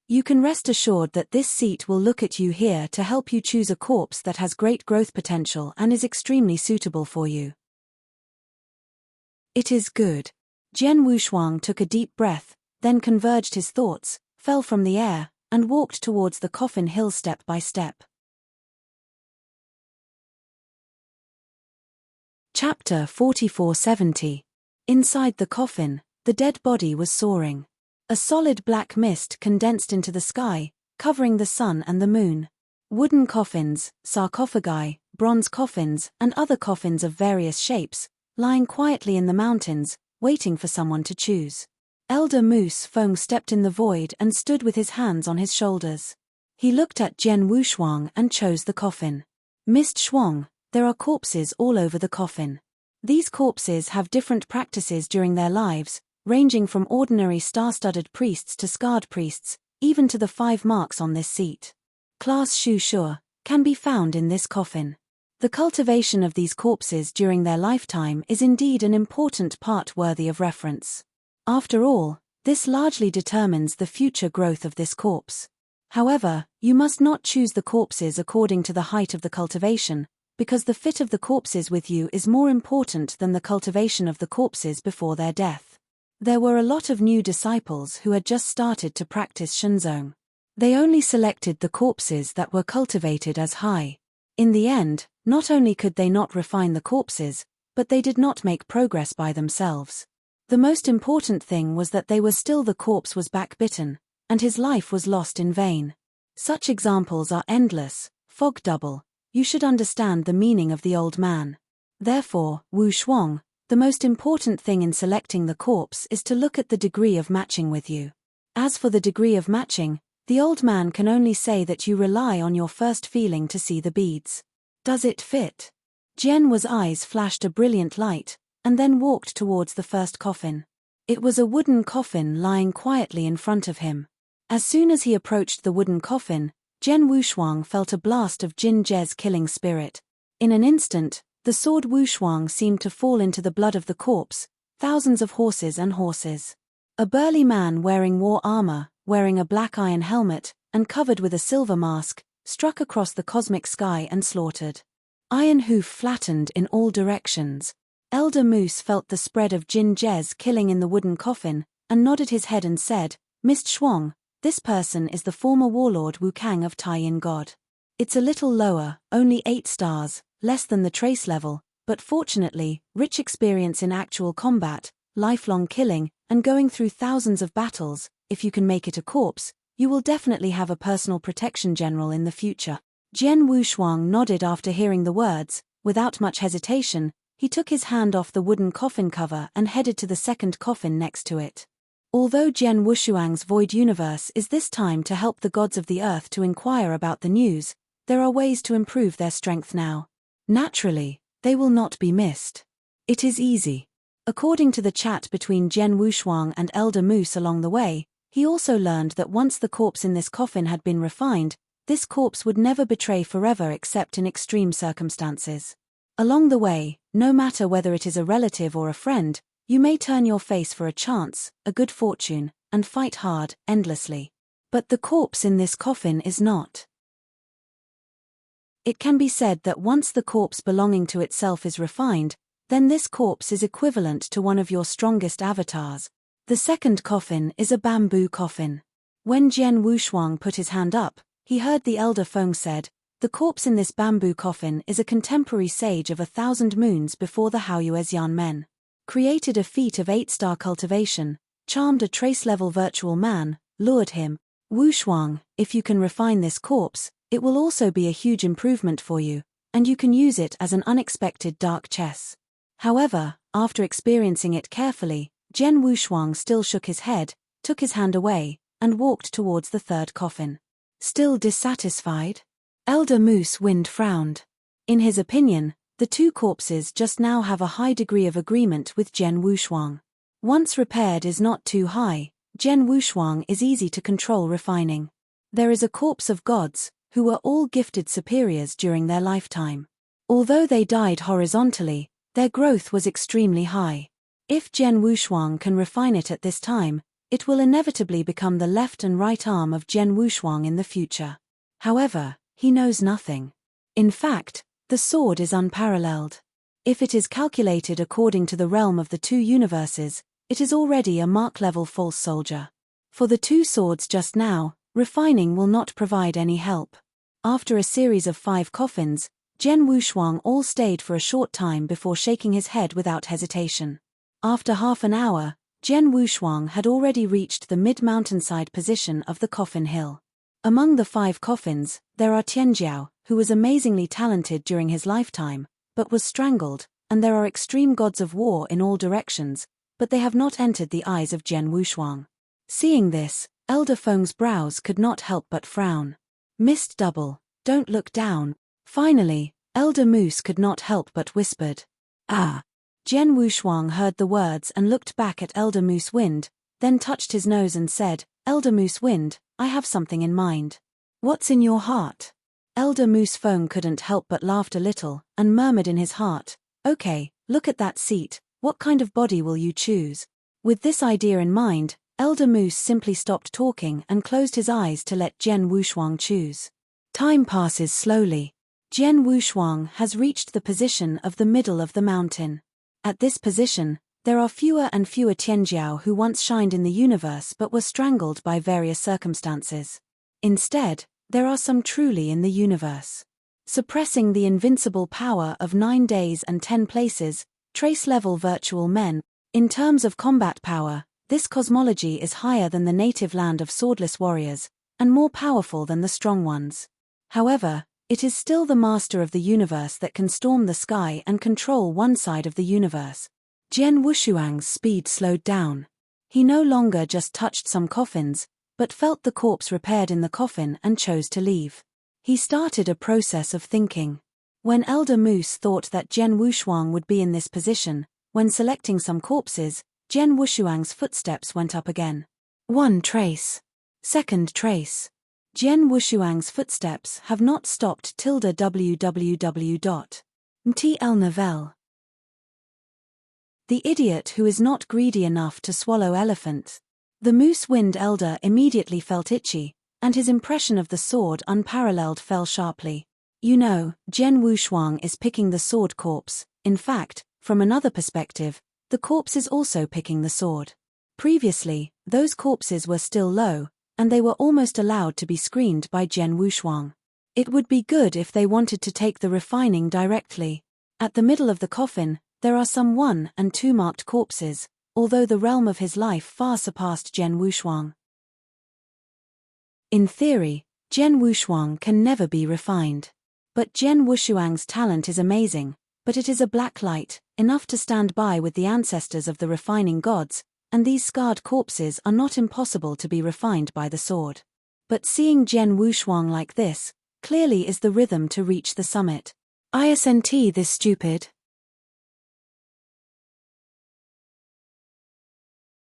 You can rest assured that this seat will look at you here to help you choose a corpse that has great growth potential and is extremely suitable for you. It is good. Jian Wushuang took a deep breath, then converged his thoughts, fell from the air, and walked towards the coffin hill step by step. Chapter 4470. Inside the coffin, the dead body was soaring. A solid black mist condensed into the sky, covering the sun and the moon. Wooden coffins, sarcophagi, bronze coffins, and other coffins of various shapes, lying quietly in the mountains, waiting for someone to choose. Elder Moose Feng stepped in the void and stood with his hands on his shoulders. He looked at Jian Wushuang and chose the coffin. Mist Shuang, there are corpses all over the coffin. These corpses have different practices during their lives, ranging from ordinary star-studded priests to scarred priests, even to the 5 marks on this seat. Class Shu Shur can be found in this coffin. The cultivation of these corpses during their lifetime is indeed an important part worthy of reference. After all, this largely determines the future growth of this corpse. However, you must not choose the corpses according to the height of the cultivation, because the fit of the corpses with you is more important than the cultivation of the corpses before their death. There were a lot of new disciples who had just started to practice Shenzong. They only selected the corpses that were cultivated as high. In the end, not only could they not refine the corpses, but they did not make progress by themselves. The most important thing was that the corpse was backbitten, and his life was lost in vain. Such examples are endless. Fog double. You should understand the meaning of the old man. Therefore, Wu Shuang, the most important thing in selecting the corpse is to look at the degree of matching with you. As for the degree of matching, the old man can only say that you rely on your first feeling to see the beads. Does it fit? Jian's eyes flashed a brilliant light, and then walked towards the first coffin. It was a wooden coffin lying quietly in front of him. As soon as he approached the wooden coffin, Jian Wushuang felt a blast of Jin Je's killing spirit. In an instant, the sword Wushuang seemed to fall into the blood of the corpse, thousands of horses and horses. A burly man wearing war armor, wearing a black iron helmet, and covered with a silver mask, struck across the cosmic sky and slaughtered. Iron hoof flattened in all directions. Elder Moose felt the spread of Jin Je's killing in the wooden coffin, and nodded his head and said, Mist Shuang, this person is the former warlord Wu Kang of Taiyin God. It's a little lower, only 8 stars, less than the trace level, but fortunately, rich experience in actual combat, lifelong killing, and going through thousands of battles. If you can make it a corpse, you will definitely have a personal protection general in the future. Jian Wushuang nodded after hearing the words. Without much hesitation, he took his hand off the wooden coffin cover and headed to the second coffin next to it. Although Jian Wushuang's void universe is this time to help the gods of the earth to inquire about the news, there are ways to improve their strength now. Naturally, they will not be missed. It is easy. According to the chat between Jian Wushuang and Elder Moose along the way, he also learned that once the corpse in this coffin had been refined, this corpse would never betray forever except in extreme circumstances. Along the way, no matter whether it is a relative or a friend, you may turn your face for a chance, a good fortune, and fight hard, endlessly. But the corpse in this coffin is not. It can be said that once the corpse belonging to itself is refined, then this corpse is equivalent to one of your strongest avatars. The second coffin is a bamboo coffin. When Jian Wushuang put his hand up, he heard the elder Feng said, the corpse in this bamboo coffin is a contemporary sage of 1,000 moons before the Haoyuezyan men. Created a feat of 8-star cultivation, charmed a trace-level virtual man, lured him. Wushuang, if you can refine this corpse, it will also be a huge improvement for you, and you can use it as an unexpected dark chess. However, after experiencing it carefully, Jian Wushuang still shook his head, took his hand away, and walked towards the third coffin. Still dissatisfied? Elder Moose Wind frowned. In his opinion, the 2 corpses just now have a high degree of agreement with Jian Wushuang. Once repaired is not too high, Jian Wushuang is easy to control refining. There is a corpse of gods, who were all gifted superiors during their lifetime. Although they died horizontally, their growth was extremely high. If Jian Wushuang can refine it at this time, it will inevitably become the left and right arm of Jian Wushuang in the future. However, he knows nothing. In fact, the sword is unparalleled. If it is calculated according to the realm of the two universes, it is already a Mark-level false soldier. For the two swords just now, refining will not provide any help. After a series of 5 coffins, Jian Wushuang all stayed for a short time before shaking his head without hesitation. After half an hour, Jian Wushuang had already reached the mid-mountainside position of the coffin hill. Among the 5 coffins, there are Tianjiao, who was amazingly talented during his lifetime, but was strangled, and there are extreme gods of war in all directions, but they have not entered the eyes of Jian Wushuang. Seeing this, Elder Feng's brows could not help but frown. Missed double, don't look down. Finally, Elder Moose could not help but whispered, "Ah." Jian Wushuang heard the words and looked back at Elder Moose Wind, then touched his nose and said, "Elder Moose Wind, I have something in mind." "What's in your heart?" Elder Moose Feng couldn't help but laughed a little, and murmured in his heart, "Okay, look at that seat, what kind of body will you choose?" With this idea in mind, Elder Moose simply stopped talking and closed his eyes to let Jian Wushuang choose. Time passes slowly. Jian Wushuang has reached the position of the middle of the mountain. At this position, there are fewer and fewer Tianjiao who once shined in the universe but were strangled by various circumstances. Instead, there are some truly in the universe. Suppressing the invincible power of 9 days and 10 places, trace-level virtual men. In terms of combat power, this cosmology is higher than the native land of swordless warriors, and more powerful than the strong ones. However, it is still the master of the universe that can storm the sky and control one side of the universe. Jian Wushuang's speed slowed down. He no longer just touched some coffins, but felt the corpse repaired in the coffin and chose to leave. He started a process of thinking. When Elder Moose thought that Jian Wushuang would be in this position, when selecting some corpses, Jian Wushuang's footsteps went up again. 1 trace. 2nd trace. Jian Wushuang's footsteps have not stopped. www.mtlnovel. The idiot who is not greedy enough to swallow elephant. The Moose Wind Elder immediately felt itchy, and his impression of the sword unparalleled fell sharply. You know, Jian Wushuang is picking the sword corpse. In fact, from another perspective, the corpse is also picking the sword. Previously, those corpses were still low, and they were almost allowed to be screened by Jian Wushuang. It would be good if they wanted to take the refining directly. At the middle of the coffin, there are some 1 and 2 marked corpses, although the realm of his life far surpassed Jian Wushuang. In theory, Jian Wushuang can never be refined. But Jian Wushuang's talent is amazing, but it is a black light, enough to stand by with the ancestors of the refining gods, and these scarred corpses are not impossible to be refined by the sword. But seeing Jian Wushuang like this, clearly is the rhythm to reach the summit. Isn't this stupid?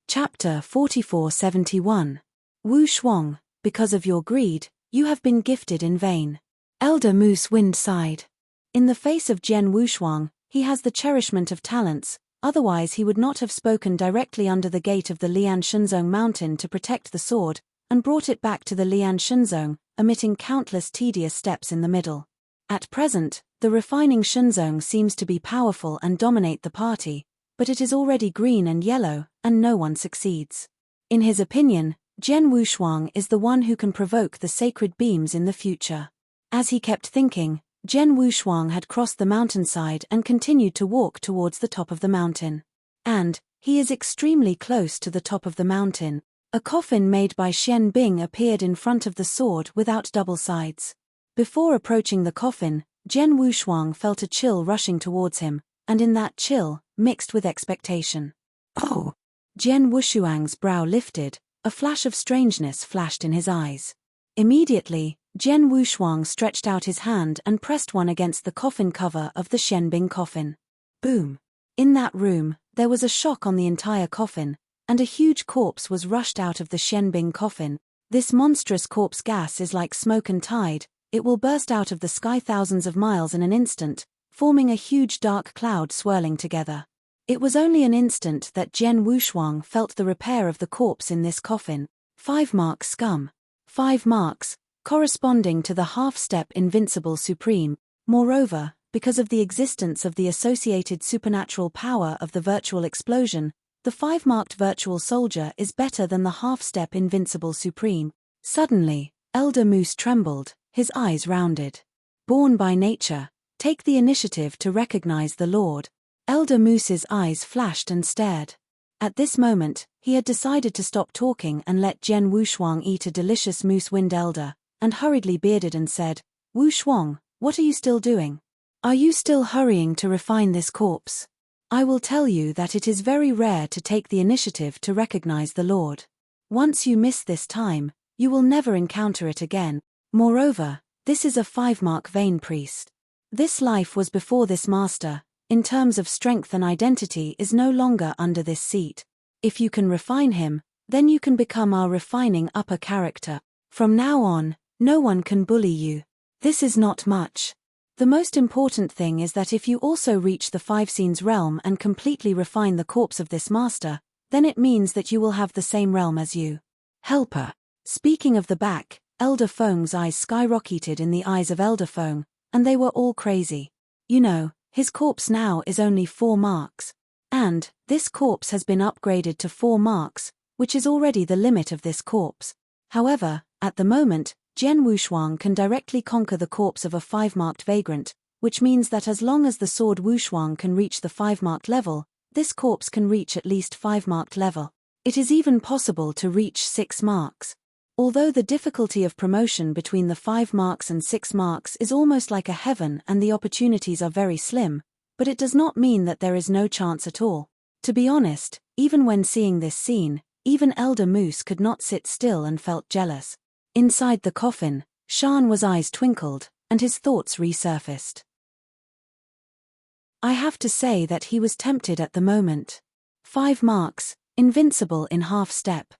Chapter 4471. Wu Shuang, because of your greed, you have been gifted in vain. Elder Moose Wind sighed. In the face of Jian Wushuang, he has the cherishment of talents, otherwise he would not have spoken directly under the gate of the Lian Shenzong mountain to protect the sword, and brought it back to the Lian Shenzong, omitting countless tedious steps in the middle. At present, the refining Shenzong seems to be powerful and dominate the party, but it is already green and yellow, and no one succeeds. In his opinion, Jian Wushuang is the one who can provoke the sacred beams in the future. As he kept thinking, Jian Wushuang had crossed the mountainside and continued to walk towards the top of the mountain. And, he is extremely close to the top of the mountain. A coffin made by Xian Bing appeared in front of the sword without double sides. Before approaching the coffin, Jian Wushuang felt a chill rushing towards him, and in that chill, mixed with expectation. Oh! Jian Wushuang's brow lifted, a flash of strangeness flashed in his eyes. Immediately, Jian Wushuang stretched out his hand and pressed one against the coffin cover of the Xianbing coffin. Boom! In that room, there was a shock on the entire coffin, and a huge corpse was rushed out of the Xianbing coffin. This monstrous corpse gas is like smoke and tide, it will burst out of the sky thousands of miles in an instant, forming a huge dark cloud swirling together. It was only an instant that Jian Wushuang felt the repair of the corpse in this coffin. 5 marks scum. 5 marks, corresponding to the half-step invincible supreme. Moreover, because of the existence of the associated supernatural power of the virtual explosion, the 5-marked virtual soldier is better than the half-step invincible supreme. Suddenly, Elder Moose trembled, his eyes rounded. Born by nature, take the initiative to recognize the Lord. Elder Moose's eyes flashed and stared. At this moment, he had decided to stop talking and let Jian Wushuang eat a delicious moose wind elder, and hurriedly bearded and said, "Wushuang, what are you still doing? Are you still hurrying to refine this corpse? I will tell you that it is very rare to take the initiative to recognize the Lord. Once you miss this time, you will never encounter it again. Moreover, this is a 5-mark vein priest. This life was before this master, in terms of strength and identity is no longer under this seat. If you can refine him, then you can become our refining upper character. From now on, no one can bully you. This is not much. The most important thing is that if you also reach the 5 scenes realm and completely refine the corpse of this master, then it means that you will have the same realm as you. Helper." Speaking of the back, Elder Feng's eyes skyrocketed in the eyes of Elder Feng, and they were all crazy. You know, his corpse now is only 4 marks. And, this corpse has been upgraded to 4 marks, which is already the limit of this corpse. However, at the moment, Jian Wushuang can directly conquer the corpse of a 5-marked vagrant, which means that as long as the sword Wushuang can reach the 5-marked level, this corpse can reach at least 5-marked level. It is even possible to reach 6 marks. Although the difficulty of promotion between the 5 marks and 6 marks is almost like a heaven and the opportunities are very slim, but it does not mean that there is no chance at all. To be honest, even when seeing this scene, even Elder Moose could not sit still and felt jealous. Inside the coffin, Shan's eyes twinkled, and his thoughts resurfaced. I have to say that he was tempted at the moment. 5 marks, invincible in half-step.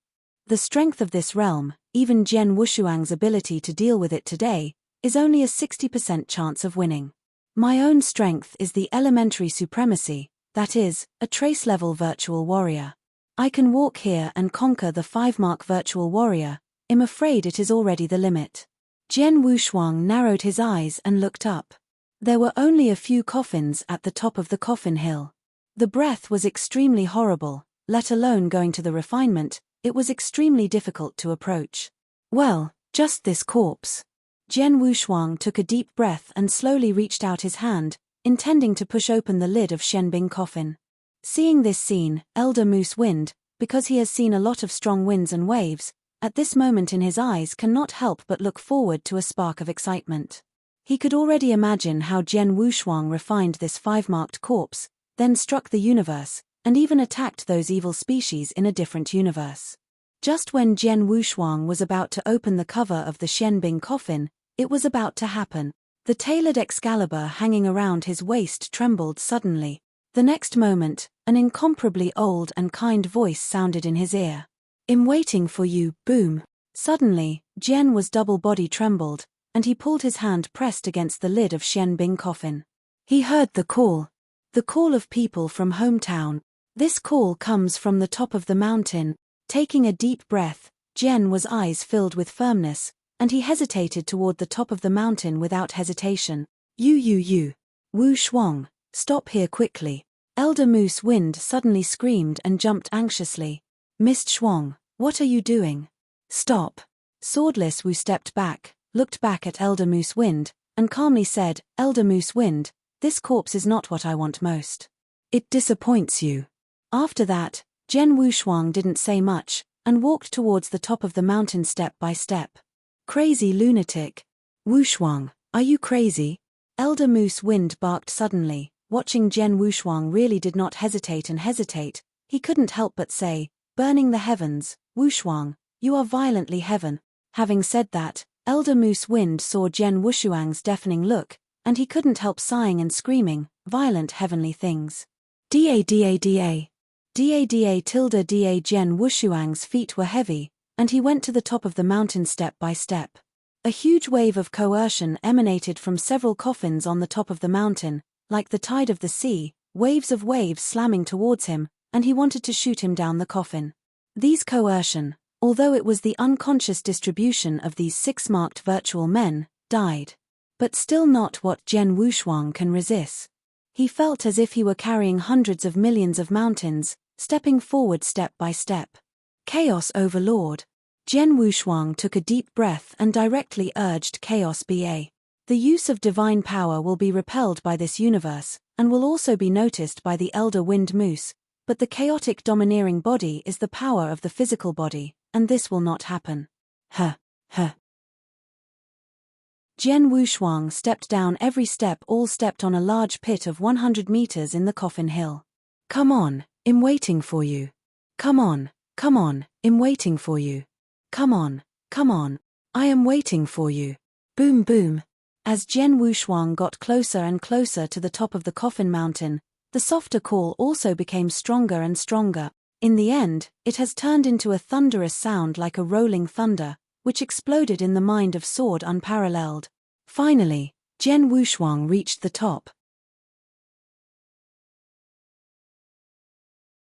The strength of this realm, even Jian Wushuang's ability to deal with it today, is only a 60% chance of winning. My own strength is the elementary supremacy, that is, a trace-level virtual warrior. I can walk here and conquer the 5-mark virtual warrior. I'm afraid it is already the limit. Jian Wushuang narrowed his eyes and looked up. There were only a few coffins at the top of the coffin hill. The breath was extremely horrible, let alone going to the refinement. It was extremely difficult to approach. Well, just this corpse. Jian Wushuang took a deep breath and slowly reached out his hand, intending to push open the lid of Shenbing coffin. Seeing this scene, Elder Moose Wind, because he has seen a lot of strong winds and waves, at this moment in his eyes cannot help but look forward to a spark of excitement. He could already imagine how Jian Wushuang refined this 5-marked corpse, then struck the universe, and even attacked those evil species in a different universe. Just when Jian Wushuang was about to open the cover of the Shenbing coffin, it was about to happen. The tailored Excalibur hanging around his waist trembled suddenly. The next moment, an incomparably old and kind voice sounded in his ear. "I'm waiting for you, boom." Suddenly, Jian was double body trembled, and he pulled his hand pressed against the lid of Shenbing coffin. He heard the call. The call of people from hometown. This call comes from the top of the mountain. Taking a deep breath, Jian was eyes filled with firmness, and he hesitated toward the top of the mountain without hesitation. You. Wu Shuang, stop here quickly." Elder Moose Wind suddenly screamed and jumped anxiously. "Mist Shuang, what are you doing? Stop." Swordless Wu stepped back, looked back at Elder Moose Wind, and calmly said, "Elder Moose Wind, this corpse is not what I want most. It disappoints you." After that, Jian Wushuang didn't say much, and walked towards the top of the mountain step by step. "Crazy lunatic. Wushuang, are you crazy?" Elder Moose Wind barked suddenly. Watching Jian Wushuang really did not hesitate and hesitate, he couldn't help but say, "Burning the heavens, Wushuang, you are violently heaven." Having said that, Elder Moose Wind saw Jian Wushuang's deafening look, and he couldn't help sighing and screaming, "Violent heavenly things. Da. Tilde da." Jian Wushuang's feet were heavy, and he went to the top of the mountain step by step. A huge wave of coercion emanated from several coffins on the top of the mountain, like the tide of the sea, waves of waves slamming towards him, and he wanted to shoot him down the coffin. These coercion, although it was the unconscious distribution of these 6 marked virtual men, died. But still not what Jian Wushuang can resist. He felt as if he were carrying hundreds of millions of mountains, stepping forward step by step. Chaos overlord. Jian Wushuang took a deep breath and directly urged Chaos Ba. The use of divine power will be repelled by this universe, and will also be noticed by the elder wind moose, but the chaotic domineering body is the power of the physical body, and this will not happen. Jian Wushuang stepped down every step, all stepped on a large pit of 100 meters in the coffin hill. Come on, I'm waiting for you. Come on, I'm waiting for you. Come on, I am waiting for you. Boom boom. As Jian Wushuang got closer and closer to the top of the coffin mountain, the softer call also became stronger and stronger. In the end, it has turned into a thunderous sound like a rolling thunder, which exploded in the mind of Sword Unparalleled. Finally, Jian Wushuang reached the top.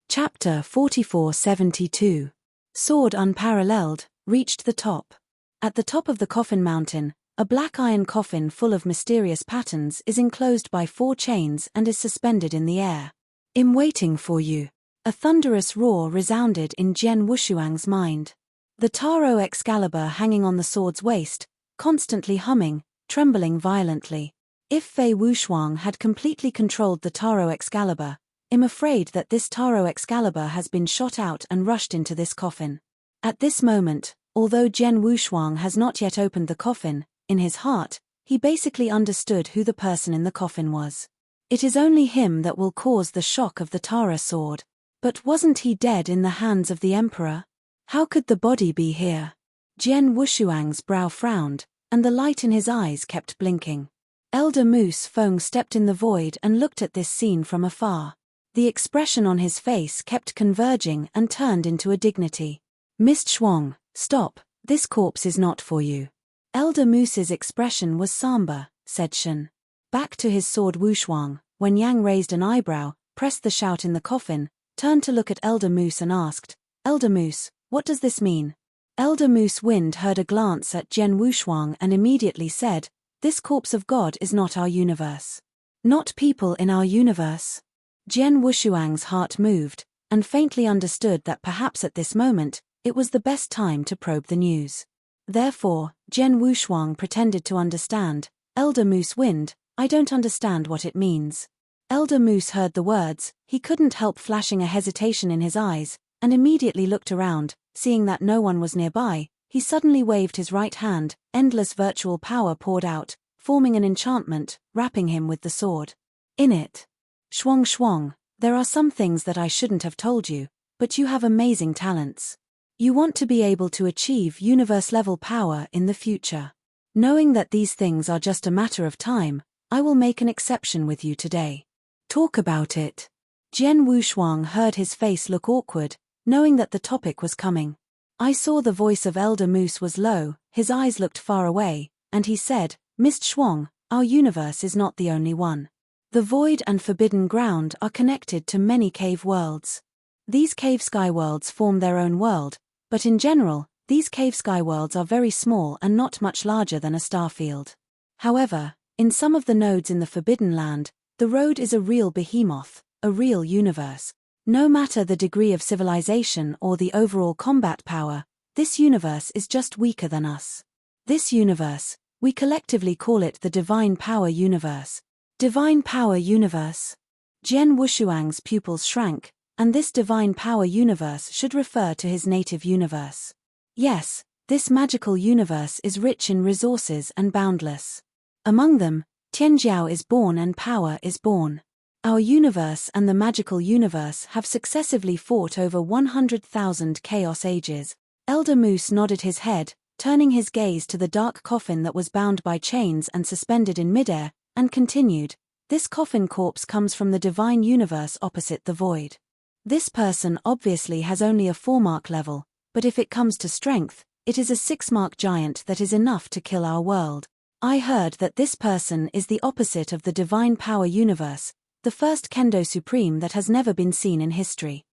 Chapter 4472. Sword Unparalleled reached the top. At the top of the coffin mountain, a black iron coffin full of mysterious patterns is enclosed by 4 chains and is suspended in the air. I'm waiting for you. A thunderous roar resounded in Jian Wushuang's mind. The Taro Excalibur hanging on the sword's waist, constantly humming, trembling violently. If Fei Wushuang had completely controlled the Taro Excalibur, I'm afraid that this Taro Excalibur has been shot out and rushed into this coffin. At this moment, although Jian Wushuang has not yet opened the coffin, in his heart, he basically understood who the person in the coffin was. It is only him that will cause the shock of the Tara sword. But wasn't he dead in the hands of the emperor? How could the body be here? Jian Wushuang's brow frowned, and the light in his eyes kept blinking. Elder Moose Feng stepped in the void and looked at this scene from afar. The expression on his face kept converging and turned into a dignity. Mist Shuang, stop, this corpse is not for you. Elder Moose's expression was somber, said Shen. Back to his sword Wushuang, when Yang raised an eyebrow, pressed the shout in the coffin, turned to look at Elder Moose and asked, Elder Moose, what does this mean? Elder Moose Wind heard a glance at Jian Wushuang and immediately said, this corpse of God is not our universe. Not people in our universe. Jian Wushuang's heart moved, and faintly understood that perhaps at this moment, it was the best time to probe the news. Therefore, Jian Wushuang pretended to understand, Elder Moose Wind, I don't understand what it means. Elder Moose heard the words, he couldn't help flashing a hesitation in his eyes, and immediately looked around, seeing that no one was nearby, he suddenly waved his right hand, endless virtual power poured out, forming an enchantment, wrapping him with the sword. In it. Shuang Shuang, there are some things that I shouldn't have told you, but you have amazing talents. You want to be able to achieve universe-level power in the future. Knowing that these things are just a matter of time, I will make an exception with you today. Talk about it. Jian Wushuang heard his face look awkward, knowing that the topic was coming. I saw the voice of Elder Moose was low, his eyes looked far away, and he said, Mist Shuang, our universe is not the only one. The void and forbidden ground are connected to many cave worlds. These cave sky worlds form their own world, but in general, these cave sky worlds are very small and not much larger than a star field. However, in some of the nodes in the Forbidden Land, the road is a real behemoth, a real universe. No matter the degree of civilization or the overall combat power, this universe is just weaker than us. This universe, we collectively call it the Divine Power Universe. Divine Power Universe. Jian Wushuang's pupils shrank, and this Divine Power Universe should refer to his native universe. Yes, this magical universe is rich in resources and boundless. Among them, Tianjiao is born and power is born. Our universe and the magical universe have successively fought over 100,000 chaos ages. Elder Moose nodded his head, turning his gaze to the dark coffin that was bound by chains and suspended in midair, and continued, this coffin corpse comes from the divine universe opposite the void. This person obviously has only a 4-mark level, but if it comes to strength, it is a 6-mark giant that is enough to kill our world. I heard that this person is the opposite of the divine power universe, the first kendo supreme that has never been seen in history.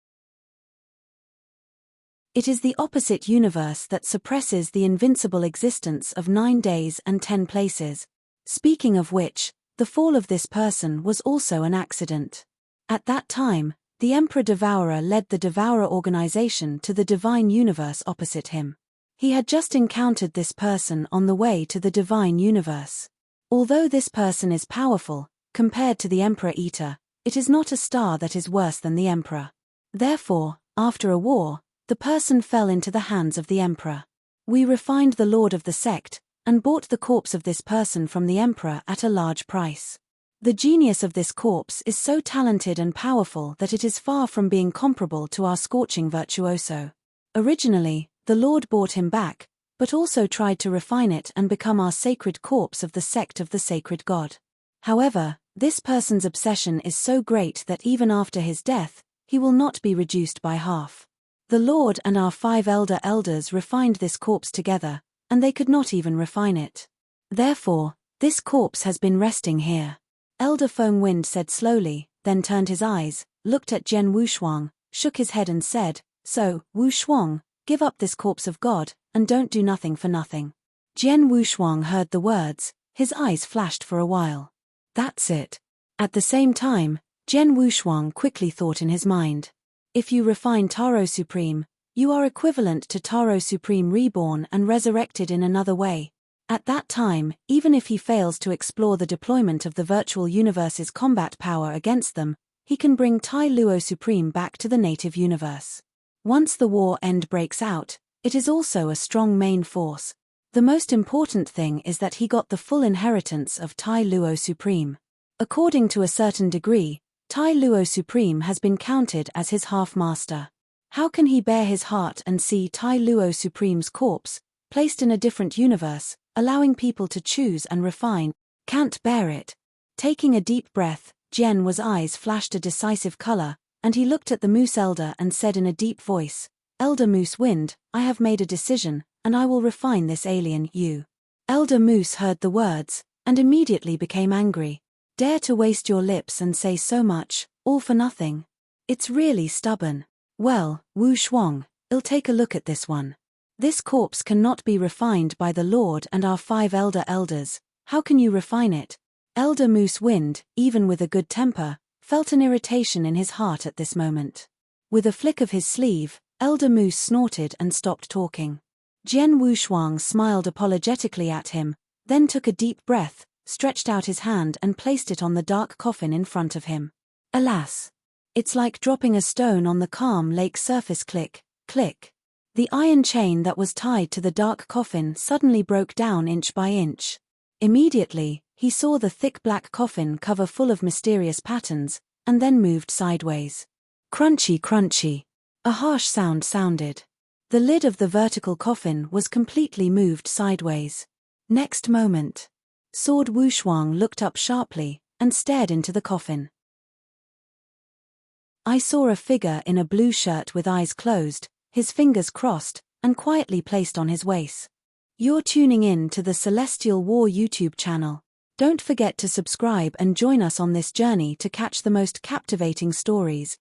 It is the opposite universe that suppresses the invincible existence of 9 days and 10 places. Speaking of which, the fall of this person was also an accident. At that time, the Emperor Devourer led the Devourer organization to the divine universe opposite him. He had just encountered this person on the way to the divine universe. Although this person is powerful, compared to the Emperor Eater, it is not a star that is worse than the Emperor. Therefore, after a war, the person fell into the hands of the Emperor. We refined the lord of the sect, and bought the corpse of this person from the Emperor at a large price. The genius of this corpse is so talented and powerful that it is far from being comparable to our scorching virtuoso. Originally, the Lord bought him back, but also tried to refine it and become our sacred corpse of the sect of the sacred God. However, this person's obsession is so great that even after his death, he will not be reduced by half. The Lord and our 5 elders refined this corpse together, and they could not even refine it. Therefore, this corpse has been resting here. Elder Feng Wind said slowly, then turned his eyes, looked at Jian Wushuang, shook his head and said, "So, Wushuang, give up this corpse of God, and don't do nothing for nothing." Jian Wushuang heard the words, his eyes flashed for a while. That's it. At the same time, Jian Wushuang quickly thought in his mind. If you refine Taro Supreme, you are equivalent to Taro Supreme reborn and resurrected in another way. At that time, even if he fails to explore the deployment of the virtual universe's combat power against them, he can bring Tai Luo Supreme back to the native universe. Once the war end breaks out, it is also a strong main force. The most important thing is that he got the full inheritance of Tai Luo Supreme. According to a certain degree, Tai Luo Supreme has been counted as his half-master. How can he bear his heart and see Tai Luo Supreme's corpse, placed in a different universe, allowing people to choose and refine? Can't bear it. Taking a deep breath, Jian's eyes flashed a decisive color, and he looked at the Moose Elder and said in a deep voice, "Elder Moose Wind, I have made a decision, and I will refine this alien, you." Elder Moose heard the words, and immediately became angry. Dare to waste your lips and say so much, all for nothing. It's really stubborn. Well, Wu Shuang, I'll take a look at this one. This corpse cannot be refined by the Lord and our 5 elders, how can you refine it? Elder Moose Wind, even with a good temper, felt an irritation in his heart at this moment. With a flick of his sleeve, Elder Moose snorted and stopped talking. Jian Wushuang smiled apologetically at him, then took a deep breath, stretched out his hand and placed it on the dark coffin in front of him. Alas! It's like dropping a stone on the calm lake surface. Click, click. The iron chain that was tied to the dark coffin suddenly broke down inch by inch. Immediately, he saw the thick black coffin cover full of mysterious patterns, and then moved sideways. Crunchy crunchy. A harsh sound sounded. The lid of the vertical coffin was completely moved sideways. Next moment, Sword Wushuang looked up sharply, and stared into the coffin. I saw a figure in a blue shirt with eyes closed, his fingers crossed, and quietly placed on his waist. You're tuning in to the Celestial War YouTube channel. Don't forget to subscribe and join us on this journey to catch the most captivating stories,